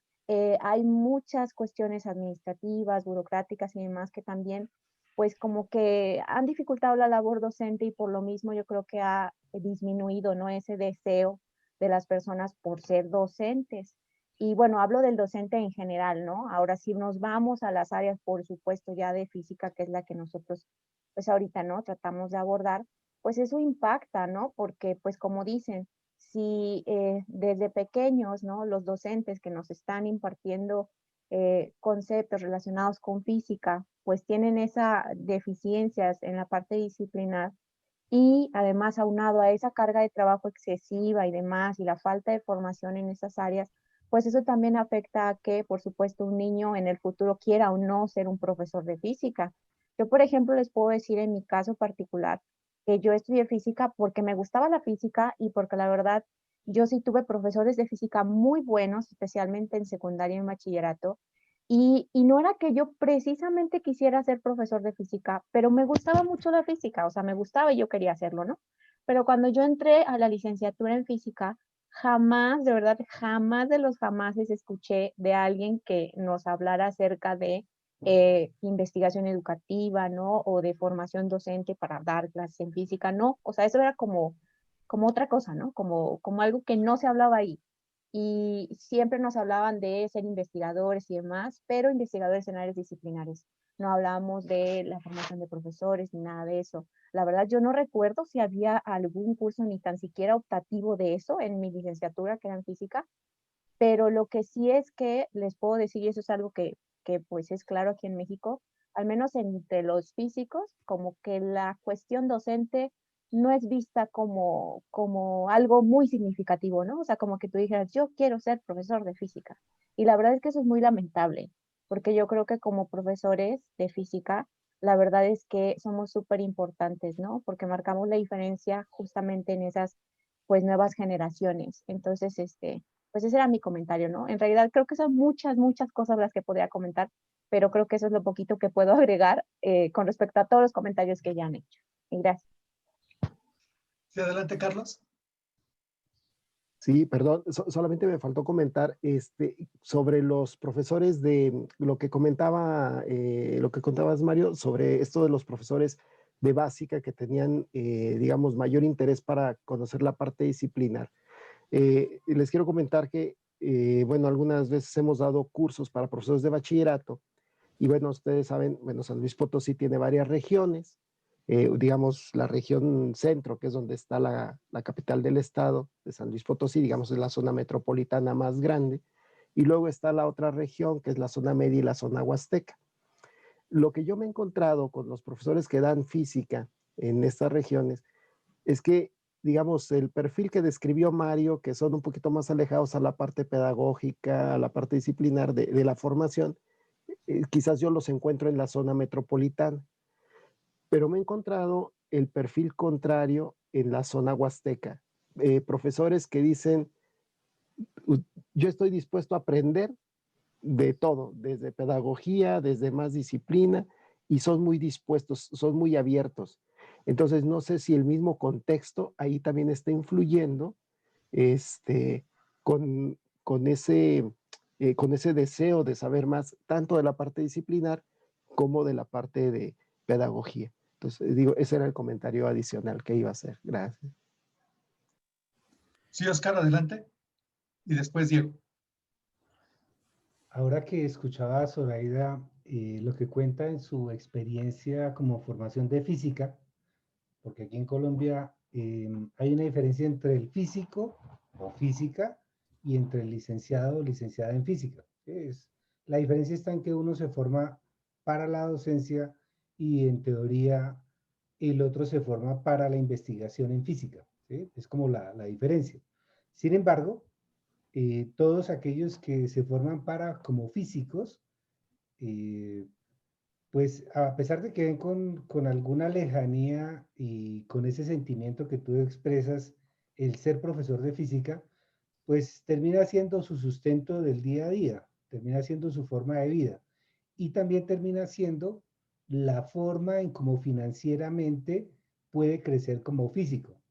Hay muchas cuestiones administrativas, burocráticas y demás que también pues como que han dificultado la labor docente y por lo mismo yo creo que ha disminuido, ¿no? Ese deseo de las personas por ser docentes. Y bueno, hablo del docente en general, ¿no? Ahora si nos vamos a las áreas, por supuesto, ya de física, que es la que nosotros, pues ahorita, ¿no? Tratamos de abordar, pues eso impacta, ¿no? Porque, pues como dicen, si desde pequeños, ¿no? Los docentes que nos están impartiendo conceptos relacionados con física, pues tienen esas deficiencias en la parte disciplinar y además aunado a esa carga de trabajo excesiva y demás y la falta de formación en esas áreas, pues eso también afecta a que, por supuesto, un niño en el futuro quiera o no ser un profesor de física. Yo, por ejemplo, les puedo decir en mi caso particular que yo estudié física porque me gustaba la física y porque la verdad yo sí tuve profesores de física muy buenos, especialmente en secundaria y en bachillerato, y no era que yo precisamente quisiera ser profesor de física, pero me gustaba mucho la física, o sea, me gustaba y yo quería hacerlo, ¿no? Pero cuando yo entré a la licenciatura en física, jamás, de verdad, jamás de los jamases escuché de alguien que nos hablara acerca de investigación educativa, ¿no? O de formación docente para dar clases en física, no. O sea, eso era como otra cosa, ¿no? Como algo que no se hablaba ahí y siempre nos hablaban de ser investigadores y demás, pero investigadores en áreas disciplinares. No hablábamos de la formación de profesores ni nada de eso. La verdad, yo no recuerdo si había algún curso ni tan siquiera optativo de eso en mi licenciatura, que era en física, pero lo que sí es que les puedo decir, y eso es algo que pues es claro aquí en México, al menos entre los físicos, como que la cuestión docente no es vista como algo muy significativo, ¿no? O sea, como que tú dijeras, yo quiero ser profesor de física. Y la verdad es que eso es muy lamentable, porque yo creo que como profesores de física, la verdad es que somos súper importantes, ¿no? Porque marcamos la diferencia justamente en esas, pues, nuevas generaciones. Entonces, pues ese era mi comentario, ¿no? En realidad creo que son muchas, muchas cosas las que podría comentar, pero creo que eso es lo poquito que puedo agregar con respecto a todos los comentarios que ya han hecho. Y gracias. Sí, adelante, Carlos. Sí, perdón, solamente me faltó comentar sobre los profesores de lo que lo que contabas, Mario, sobre esto de los profesores de básica que tenían, digamos, mayor interés para conocer la parte disciplinar. Les quiero comentar que, bueno, algunas veces hemos dado cursos para profesores de bachillerato y bueno, ustedes saben, bueno, San Luis Potosí tiene varias regiones, digamos, la región centro, que es donde está la capital del estado de San Luis Potosí, digamos, es la zona metropolitana más grande, y luego está la otra región, que es la zona media y la zona huasteca. Lo que yo me he encontrado con los profesores que dan física en estas regiones es que, digamos, el perfil que describió Mario, que son un poquito más alejados a la parte pedagógica, a la parte disciplinar de la formación, quizás yo los encuentro en la zona metropolitana, pero me he encontrado el perfil contrario en la zona huasteca. Profesores que dicen, yo estoy dispuesto a aprender de todo, desde pedagogía, desde más disciplina, y son muy dispuestos, son muy abiertos. Entonces, no sé si el mismo contexto ahí también está influyendo con ese deseo de saber más, tanto de la parte disciplinar como de la parte de pedagogía. Entonces, digo, ese era el comentario adicional que iba a hacer. Gracias. Sí, Oscar, adelante. Y después Diego. Ahora que escuchaba a Zoraida lo que cuenta en su experiencia como formación de física, porque aquí en Colombia hay una diferencia entre el físico o física y entre el licenciado o licenciada en física. La diferencia está en que uno se forma para la docencia y en teoría el otro se forma para la investigación en física. ¿Sí? Es como la diferencia. Sin embargo, todos aquellos que se forman como físicos, pues a pesar de que ven con alguna lejanía y con ese sentimiento que tú expresas, el ser profesor de física, pues termina siendo su sustento del día a día, termina siendo su forma de vida y también termina siendo la forma en cómo financieramente puede crecer como físico.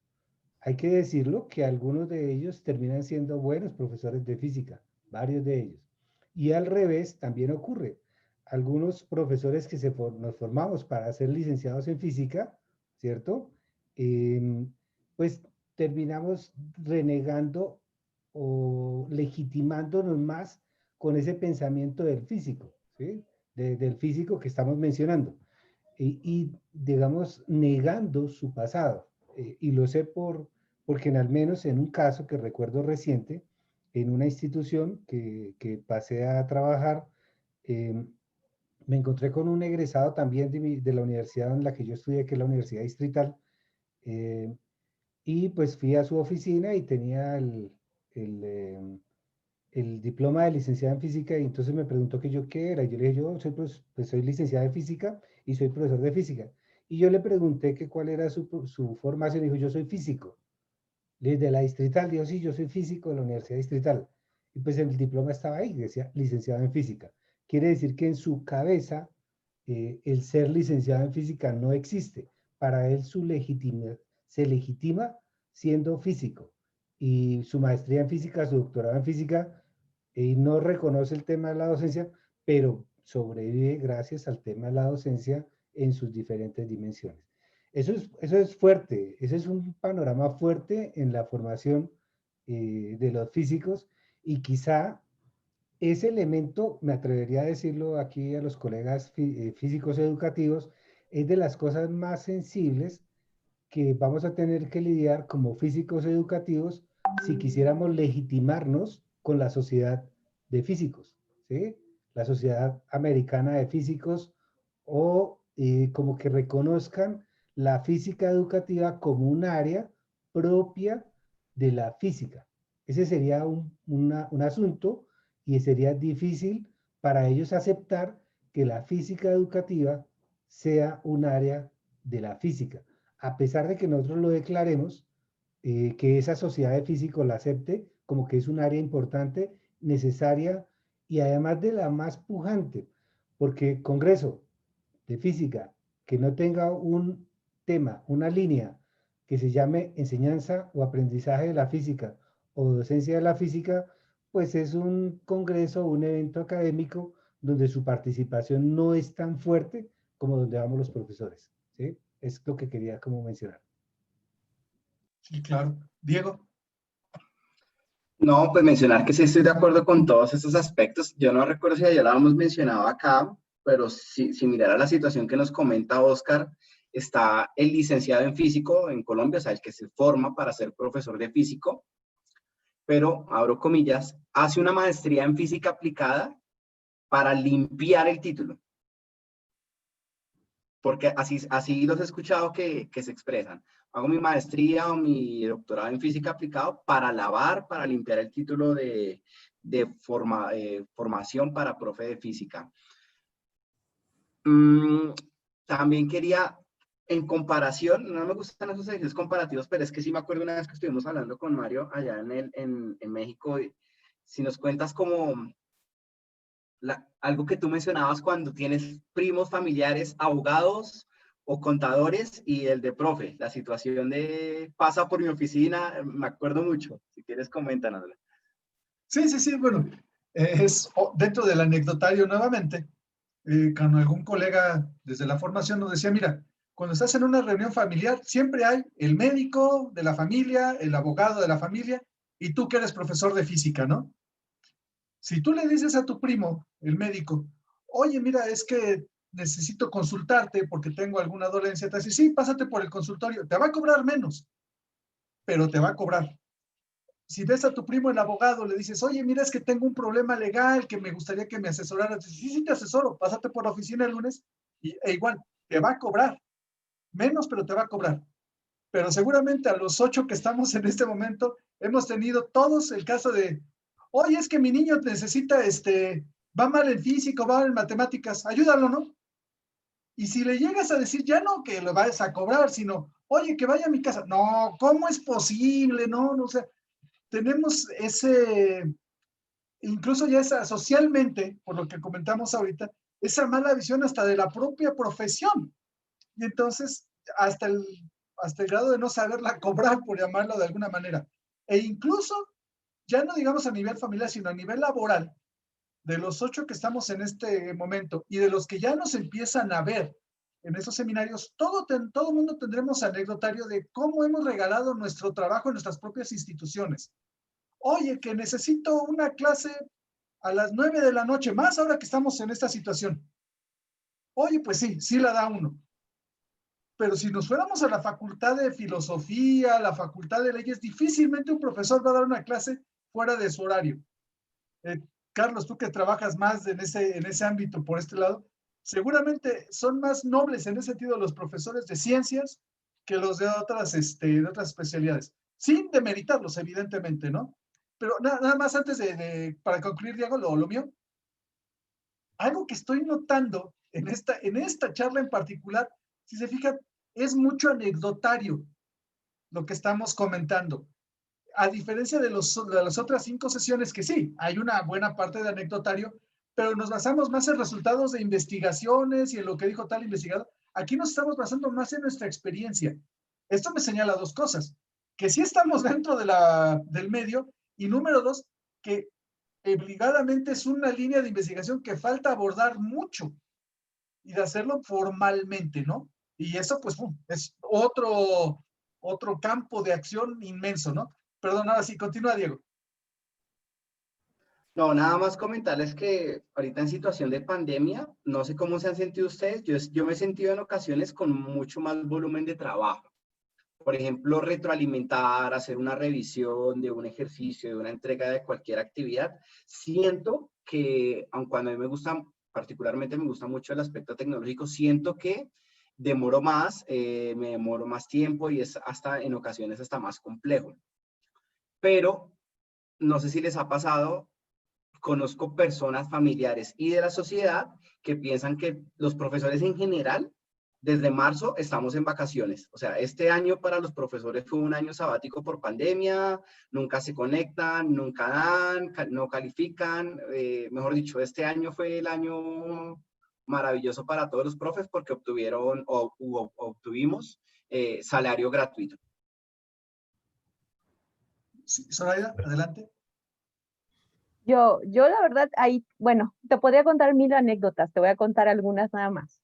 Hay que decirlo que algunos de ellos terminan siendo buenos profesores de física, varios de ellos. Y al revés también ocurre. Algunos profesores que nos formamos para ser licenciados en física, ¿cierto? Pues terminamos renegando o legitimándonos más con ese pensamiento del físico, ¿sí? Del físico que estamos mencionando. Y digamos, negando su pasado. Y lo sé porque al menos en un caso que recuerdo reciente, en una institución que pasé a trabajar, me encontré con un egresado también de la universidad en la que yo estudié, que es la Universidad Distrital, y pues fui a su oficina y tenía el diploma de licenciada en física y entonces me preguntó que yo qué era. Y yo le dije, yo soy, pues, soy licenciada en física y soy profesor de física. Y yo le pregunté que cuál era su formación y dijo, yo soy físico. Desde la Distrital, dijo, sí, yo soy físico de la Universidad Distrital. Y pues el diploma estaba ahí, decía licenciado en física. Quiere decir que en su cabeza el ser licenciado en física no existe. Para él se legitima siendo físico. Y su maestría en física, su doctorado en física, no reconoce el tema de la docencia, pero sobrevive gracias al tema de la docencia en sus diferentes dimensiones. Eso es fuerte, ese es un panorama fuerte en la formación de los físicos y quizá ese elemento, me atrevería a decirlo aquí a los colegas físicos educativos, es de las cosas más sensibles que vamos a tener que lidiar como físicos educativos si quisiéramos legitimarnos con la sociedad de físicos, ¿sí? La sociedad americana de físicos o como que reconozcan la física educativa como un área propia de la física. Ese sería un asunto y sería difícil para ellos aceptar que la física educativa sea un área de la física a pesar de que nosotros lo declaremos, que esa sociedad de físicos la acepte como que es un área importante, necesaria y además de la más pujante, porque Congreso de Física que no tenga un tema, una línea que se llame enseñanza o aprendizaje de la física o docencia de la física, pues es un congreso, un evento académico donde su participación no es tan fuerte como donde vamos los profesores, ¿sí? Es lo que quería como mencionar. Sí, claro. Diego. No, pues mencionar que sí estoy de acuerdo con todos estos aspectos. Yo no recuerdo si ya lo habíamos mencionado acá, pero si mirara la situación que nos comenta Oscar, está el licenciado en físico en Colombia, o sea, el que se forma para ser profesor de físico, pero, abro comillas, hace una maestría en física aplicada para limpiar el título. Porque así los he escuchado que se expresan. Hago mi maestría o mi doctorado en física aplicada para lavar, para limpiar el título de formación para profe de física. También quería, en comparación, no me gustan esos ejercicios comparativos, pero es que sí me acuerdo una vez que estuvimos hablando con Mario allá en México, si nos cuentas como algo que tú mencionabas cuando tienes primos, familiares, abogados o contadores y el de profe, la situación de pasa por mi oficina, me acuerdo mucho. Si quieres, coméntanos. Sí, bueno, dentro del anecdotario nuevamente, con algún colega desde la formación nos decía, mira, cuando estás en una reunión familiar, siempre hay el médico de la familia, el abogado de la familia, y tú que eres profesor de física, ¿no? Si tú le dices a tu primo, el médico, oye, mira, es que necesito consultarte porque tengo alguna dolencia, te dice, sí, pásate por el consultorio, te va a cobrar menos, pero te va a cobrar. Si ves a tu primo el abogado, le dices, oye, mira, es que tengo un problema legal que me gustaría que me asesoraras. Sí, te asesoro, pásate por la oficina el lunes e igual, te va a cobrar. Menos, pero te va a cobrar. Pero seguramente a los 8 que estamos en este momento, hemos tenido todos el caso de, oye, es que mi niño necesita, va mal en físico, va mal en matemáticas, ayúdalo, ¿no? Y si le llegas a decir, ya no que lo vayas a cobrar, sino, oye, que vaya a mi casa. No, ¿cómo es posible? No, o sea, tenemos incluso ya esa socialmente, por lo que comentamos ahorita, esa mala visión hasta de la propia profesión. Y entonces, hasta el grado de no saberla cobrar, por llamarlo de alguna manera. E incluso, ya no digamos a nivel familiar, sino a nivel laboral, de los 8 que estamos en este momento y de los que ya nos empiezan a ver en esos seminarios, todo mundo tendremos anecdotario de cómo hemos regalado nuestro trabajo en nuestras propias instituciones. Oye, que necesito una clase a las 9 de la noche, más ahora que estamos en esta situación. Oye, pues sí la da uno. Pero si nos fuéramos a la facultad de filosofía, la facultad de leyes, difícilmente un profesor va a dar una clase fuera de su horario. Carlos, tú que trabajas más en ese ámbito por este lado, seguramente son más nobles en ese sentido los profesores de ciencias que los de otras especialidades. Sin demeritarlos, evidentemente, ¿no? Pero nada más antes para concluir, Diego, lo mío. Algo que estoy notando en esta charla en particular, si se fijan, es mucho anecdotario lo que estamos comentando. A diferencia de las otras 5 sesiones, que sí, hay una buena parte de anecdotario, pero nos basamos más en resultados de investigaciones y en lo que dijo tal investigador. Aquí nos estamos basando más en nuestra experiencia. Esto me señala 2 cosas, que sí estamos dentro del medio, y número 2, que obligadamente es una línea de investigación que falta abordar mucho y de hacerlo formalmente, ¿no? Y eso, pues, es otro campo de acción inmenso, ¿no? Perdón, ahora sí, continúa, Diego. No, nada más comentarles que ahorita en situación de pandemia, no sé cómo se han sentido ustedes, yo me he sentido en ocasiones con mucho más volumen de trabajo. Por ejemplo, retroalimentar, hacer una revisión de un ejercicio, de una entrega de cualquier actividad. Siento que, aun cuando a mí me gusta, particularmente me gusta mucho el aspecto tecnológico, siento que demoro más, me demoro más tiempo y es hasta en ocasiones hasta más complejo. Pero no sé si les ha pasado, conozco personas familiares y de la sociedad que piensan que los profesores en general, desde marzo estamos en vacaciones. O sea, este año para los profesores fue un año sabático por pandemia, nunca se conectan, nunca dan, no califican. Mejor dicho, este año fue el año maravilloso para todos los profes porque obtuvimos salario gratuito. Sí, Zoraida, adelante. Yo la verdad, ahí, bueno, te podría contar 1000 anécdotas, te voy a contar algunas nada más.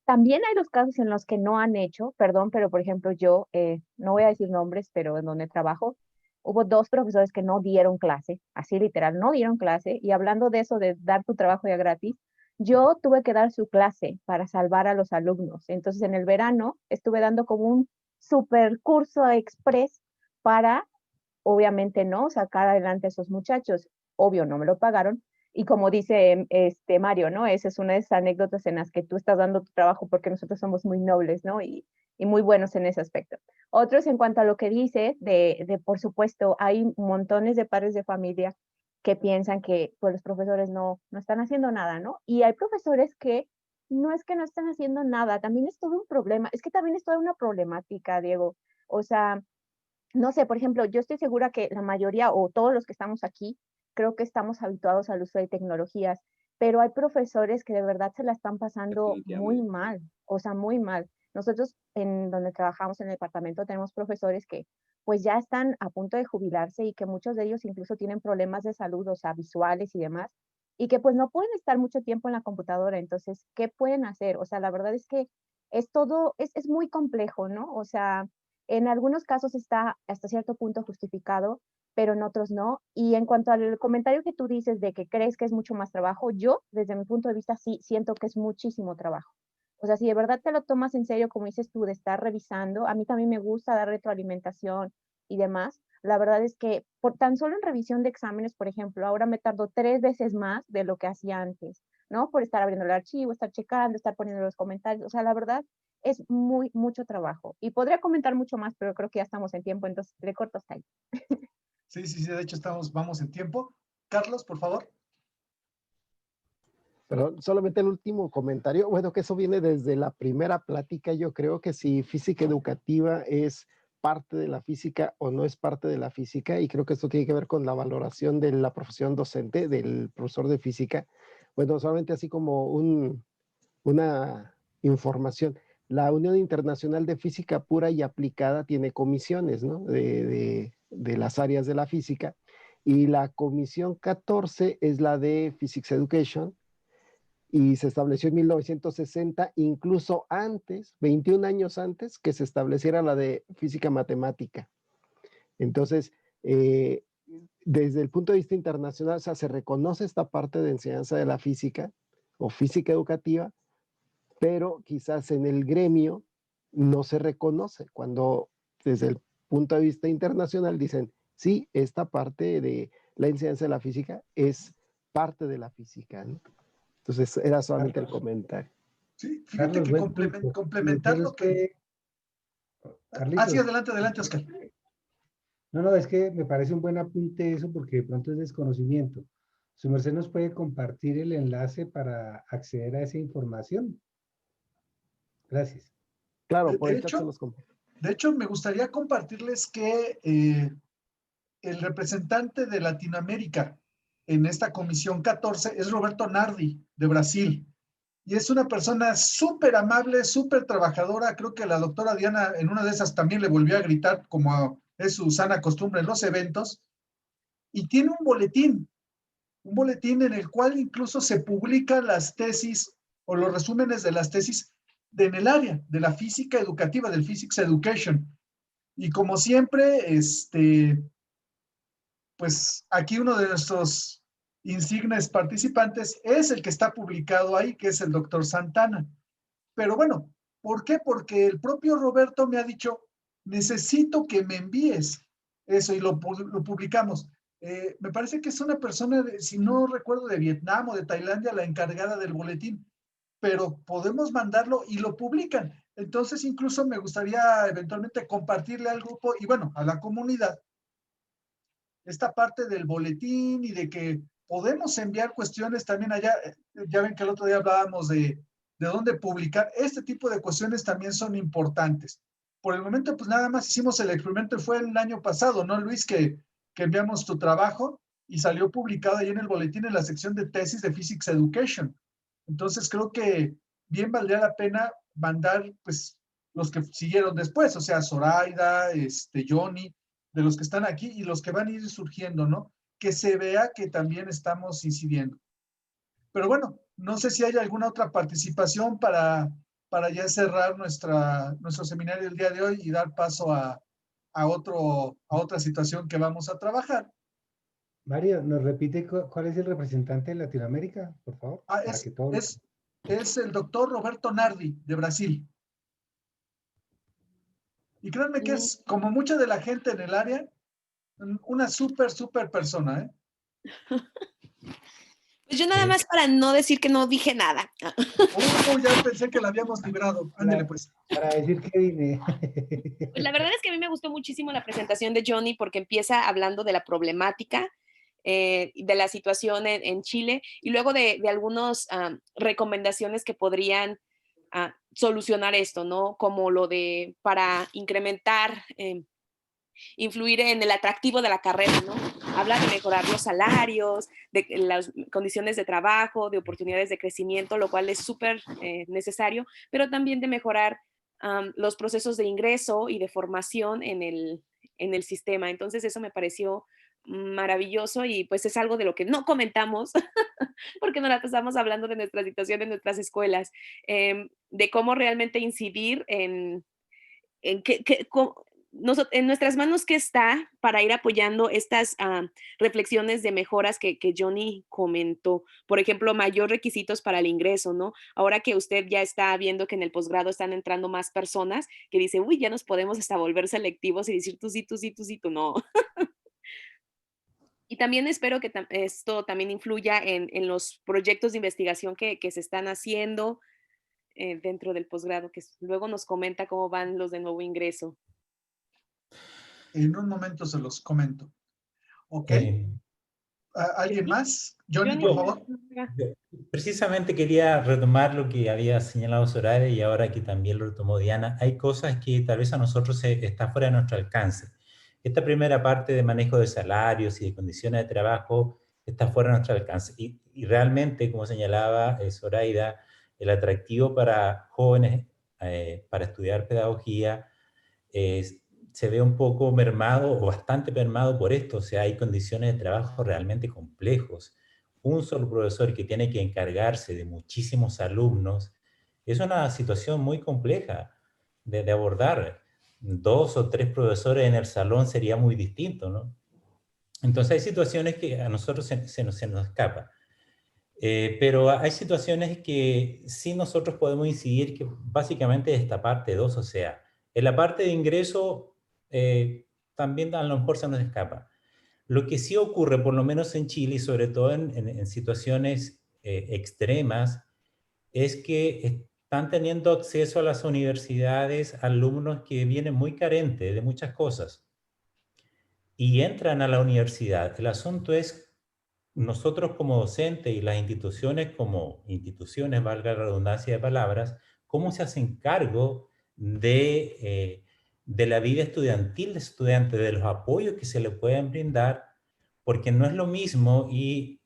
También hay los casos en los que no han hecho, perdón, pero por ejemplo yo, no voy a decir nombres, pero en donde trabajo, hubo 2 profesores que no dieron clase, así literal, no dieron clase, y hablando de eso de dar tu trabajo ya gratis, yo tuve que dar su clase para salvar a los alumnos. Entonces en el verano estuve dando como un super curso express para obviamente no, sacar adelante a esos muchachos. Obvio, no me lo pagaron. Y como dice Mario, ¿no? Esa es una de esas anécdotas en las que tú estás dando tu trabajo porque nosotros somos muy nobles, ¿no? Y muy buenos en ese aspecto. Otros, en cuanto a lo que dice, por supuesto, hay montones de padres de familia que piensan que pues, los profesores no están haciendo nada, ¿no? Y hay profesores que no es que no están haciendo nada, también es todo un problema, es que también es toda una problemática, Diego. O sea, no sé, por ejemplo, yo estoy segura que la mayoría o todos los que estamos aquí, creo que estamos habituados al uso de tecnologías, pero hay profesores que de verdad se la están pasando muy Definitivamente. mal, o sea, muy mal. Nosotros en donde trabajamos en el departamento tenemos profesores que pues ya están a punto de jubilarse y que muchos de ellos incluso tienen problemas de salud, o sea, visuales y demás, y que pues no pueden estar mucho tiempo en la computadora. Entonces, ¿qué pueden hacer? O sea, la verdad es que es todo, es muy complejo, ¿no? O sea, en algunos casos está hasta cierto punto justificado, pero en otros no. Y en cuanto al comentario que tú dices de que crees que es mucho más trabajo, yo desde mi punto de vista sí siento que es muchísimo trabajo. O sea, si de verdad te lo tomas en serio, como dices tú, de estar revisando, a mí también me gusta dar retroalimentación y demás. La verdad es que por tan solo en revisión de exámenes, por ejemplo, ahora me tardo 3 veces más de lo que hacía antes, ¿no? Por estar abriendo el archivo, estar checando, estar poniendo los comentarios. O sea, la verdad es mucho trabajo. Y podría comentar mucho más, pero creo que ya estamos en tiempo, entonces le corto hasta ahí. Sí, sí, sí, de hecho vamos en tiempo. Carlos, por favor. Pero solamente el último comentario, bueno, que eso viene desde la primera plática, yo creo que si física educativa es parte de la física o no es parte de la física, y creo que esto tiene que ver con la valoración de la profesión docente, del profesor de física. Bueno, solamente así como una información. La Unión Internacional de Física Pura y Aplicada tiene comisiones, ¿no? De las áreas de la física, y la comisión 14 es la de Physics Education, y se estableció en 1960, incluso antes, 21 años antes que se estableciera la de física matemática. Entonces, desde el punto de vista internacional, o sea, se reconoce esta parte de enseñanza de la física o física educativa, pero quizás en el gremio no se reconoce, cuando desde el punto de vista internacional dicen, sí, esta parte de la enseñanza de la física es parte de la física, ¿no? Entonces, era solamente el comentario. Sí, fíjate Carlos, que buen punto. complementar lo que... Ah, sí, Carlitos. adelante, adelante, Oscar. No, es que me parece un buen apunte eso porque de pronto es desconocimiento. ¿Su merced nos puede compartir el enlace para acceder a esa información? Gracias. Claro, De, por de el chat se hecho, los comparto. de hecho, me gustaría compartirles que el representante de Latinoamérica en esta comisión 14 es Roberto Nardi, de Brasil. Y es una persona súper amable, súper trabajadora. Creo que la doctora Diana en una de esas también le volvió a gritar, como es su sana costumbre en los eventos. Y tiene un boletín en el cual incluso se publican las tesis o los resúmenes de las tesis en el área de la física educativa, del Physics Education. Y como siempre, pues aquí uno de nuestros insignes participantes es el que está publicado ahí, que es el doctor Santana. Pero bueno, ¿por qué? Porque el propio Roberto me ha dicho, necesito que me envíes eso y lo publicamos. Me parece que es una persona, si no recuerdo, de Vietnam o de Tailandia, la encargada del boletín, pero podemos mandarlo y lo publican. Entonces, incluso me gustaría eventualmente compartirle al grupo y bueno, a la comunidad esta parte del boletín y de que podemos enviar cuestiones también allá. Ya ven que el otro día hablábamos de dónde publicar. Este tipo de cuestiones también son importantes. Por el momento, pues nada más hicimos el experimento y fue el año pasado, ¿no, Luis? Que enviamos tu trabajo y salió publicado ahí en el boletín en la sección de tesis de Physics Education. Entonces creo que bien valdría la pena mandar, pues, los que siguieron después, o sea, Zoraida, Johnny, de los que están aquí y los que van a ir surgiendo, ¿no? Que se vea que también estamos incidiendo. Pero bueno, no sé si hay alguna otra participación para ya cerrar nuestro seminario del día de hoy y dar paso a otra situación que vamos a trabajar. Mario, ¿nos repite cuál es el representante de Latinoamérica, por favor? Ah, Para que todos... es el doctor Roberto Nardi, de Brasil. Y créanme que es como mucha de la gente en el área, Una súper persona, ¿eh? Pues yo nada más para no decir que no dije nada. Ya pensé que la habíamos librado. Ándele pues. Para decir que vine. Pues la verdad es que a mí me gustó muchísimo la presentación de Johnny porque empieza hablando de la problemática, de la situación en Chile y luego de algunas recomendaciones que podrían solucionar esto, ¿no? Como lo de para incrementar, influir en el atractivo de la carrera, ¿no? Habla de mejorar los salarios, de las condiciones de trabajo, de oportunidades de crecimiento, lo cual es súper necesario, pero también de mejorar los procesos de ingreso y de formación en el sistema. Entonces eso me pareció maravilloso y pues es algo de lo que no comentamos porque nos la pasamos hablando de nuestra situación en nuestras escuelas, de cómo realmente incidir en en nuestras manos qué está para ir apoyando estas reflexiones de mejoras que Johnny comentó. Por ejemplo, mayor requisitos para el ingreso, ¿no? Ahora que usted ya está viendo que en el posgrado están entrando más personas que dicen, uy, ya nos podemos hasta volver selectivos y decir tú sí, tú sí, tú sí, tú no. Y también espero que esto también influya en los proyectos de investigación que se están haciendo dentro del posgrado, que luego nos comenta cómo van los de nuevo ingreso. En un momento se los comento. ¿Ok? ¿Alguien más? Johnny, por favor. Precisamente quería retomar lo que había señalado Soraya y ahora que también lo retomó Diana. Hay cosas que tal vez a nosotros está fuera de nuestro alcance. Esta primera parte de manejo de salarios y de condiciones de trabajo está fuera de nuestro alcance. Y realmente, como señalaba Zoraida, el atractivo para jóvenes para estudiar pedagogía se ve un poco mermado o bastante mermado por esto. O sea, hay condiciones de trabajo realmente complejos. Un solo profesor que tiene que encargarse de muchísimos alumnos es una situación muy compleja de abordar. 2 o 3 profesores en el salón sería muy distinto, ¿no? Entonces hay situaciones que a nosotros se nos escapa. Pero hay situaciones que sí nosotros podemos incidir, que básicamente es esta parte 2, o sea, en la parte de ingreso también a lo mejor se nos escapa. Lo que sí ocurre, por lo menos en Chile, y sobre todo en situaciones extremas, es que están teniendo acceso a las universidades alumnos que vienen muy carentes de muchas cosas y entran a la universidad. El asunto es, nosotros como docentes y las instituciones como instituciones, valga la redundancia de palabras, ¿cómo se hacen cargo de la vida estudiantil de estudiantes, de los apoyos que se le pueden brindar? Porque no es lo mismo y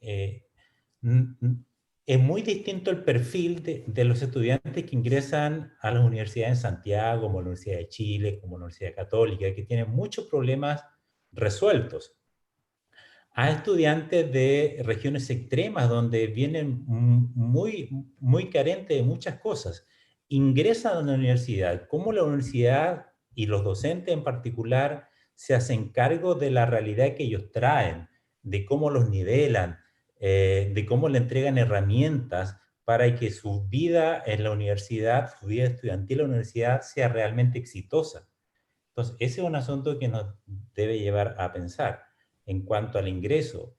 es muy distinto el perfil de los estudiantes que ingresan a las universidades en Santiago, como la Universidad de Chile, como la Universidad Católica, que tienen muchos problemas resueltos, a estudiantes de regiones extremas donde vienen muy carentes de muchas cosas. Ingresan a la universidad, cómo la universidad y los docentes en particular se hacen cargo de la realidad que ellos traen, de cómo los nivelan, de cómo le entregan herramientas para que su vida en la universidad, su vida estudiantil en la universidad sea realmente exitosa. Entonces, ese es un asunto que nos debe llevar a pensar en cuanto al ingreso.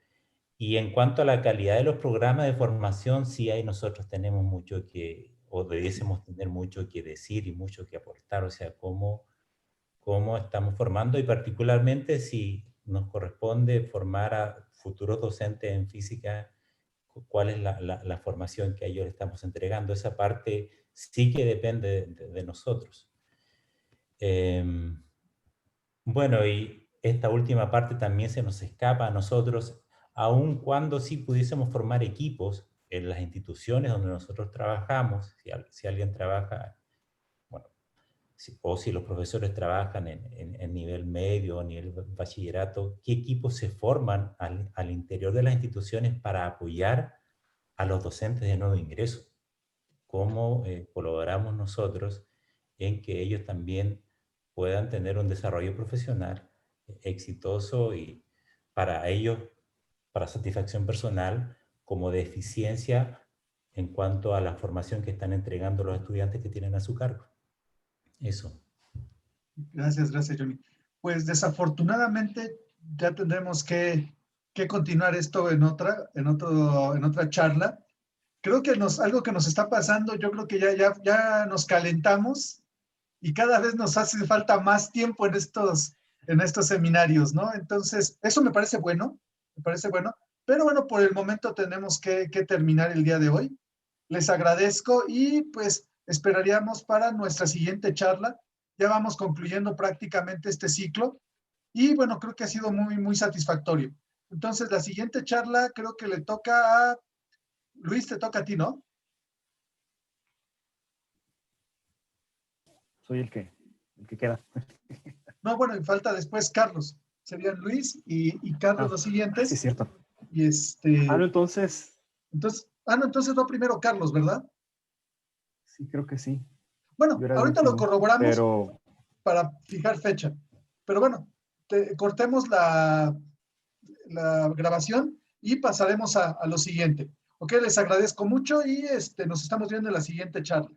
Y en cuanto a la calidad de los programas de formación, sí ahí nosotros tenemos mucho que, o debiésemos tener mucho que decir y mucho que aportar, o sea, cómo estamos formando y particularmente si nos corresponde formar a futuros docentes en física, cuál es la formación que a ellos estamos entregando. Esa parte sí que depende de nosotros. Bueno, y esta última parte también se nos escapa a nosotros, aun cuando sí pudiésemos formar equipos en las instituciones donde nosotros trabajamos, si alguien trabaja, bueno, o si los profesores trabajan en nivel medio o nivel bachillerato, ¿qué equipos se forman al interior de las instituciones para apoyar a los docentes de nuevo ingreso? ¿Cómo colaboramos nosotros en que ellos también puedan tener un desarrollo profesional exitoso y para ellos, para satisfacción personal, como de eficiencia en cuanto a la formación que están entregando los estudiantes que tienen a su cargo? Eso. Gracias, Johnny. Pues desafortunadamente ya tendremos que continuar esto en otra charla. Creo que algo que nos está pasando, yo creo que ya nos calentamos y cada vez nos hace falta más tiempo en estos seminarios, ¿no? Entonces, eso me parece bueno, pero bueno, por el momento tenemos que terminar el día de hoy. Les agradezco y pues esperaríamos para nuestra siguiente charla. Ya vamos concluyendo prácticamente este ciclo y bueno, creo que ha sido muy, muy satisfactorio. Entonces, la siguiente charla creo que le toca a Luis, te toca a ti, ¿no? Soy el que queda. No, bueno, y falta después Carlos. Serían Luis y Carlos los siguientes. Sí, es cierto. Y no, entonces va primero Carlos, ¿verdad? Sí, creo que sí. Bueno, ahorita lo corroboramos para fijar fecha. Pero bueno, cortemos la grabación y pasaremos a lo siguiente. Ok, les agradezco mucho y nos estamos viendo en la siguiente charla.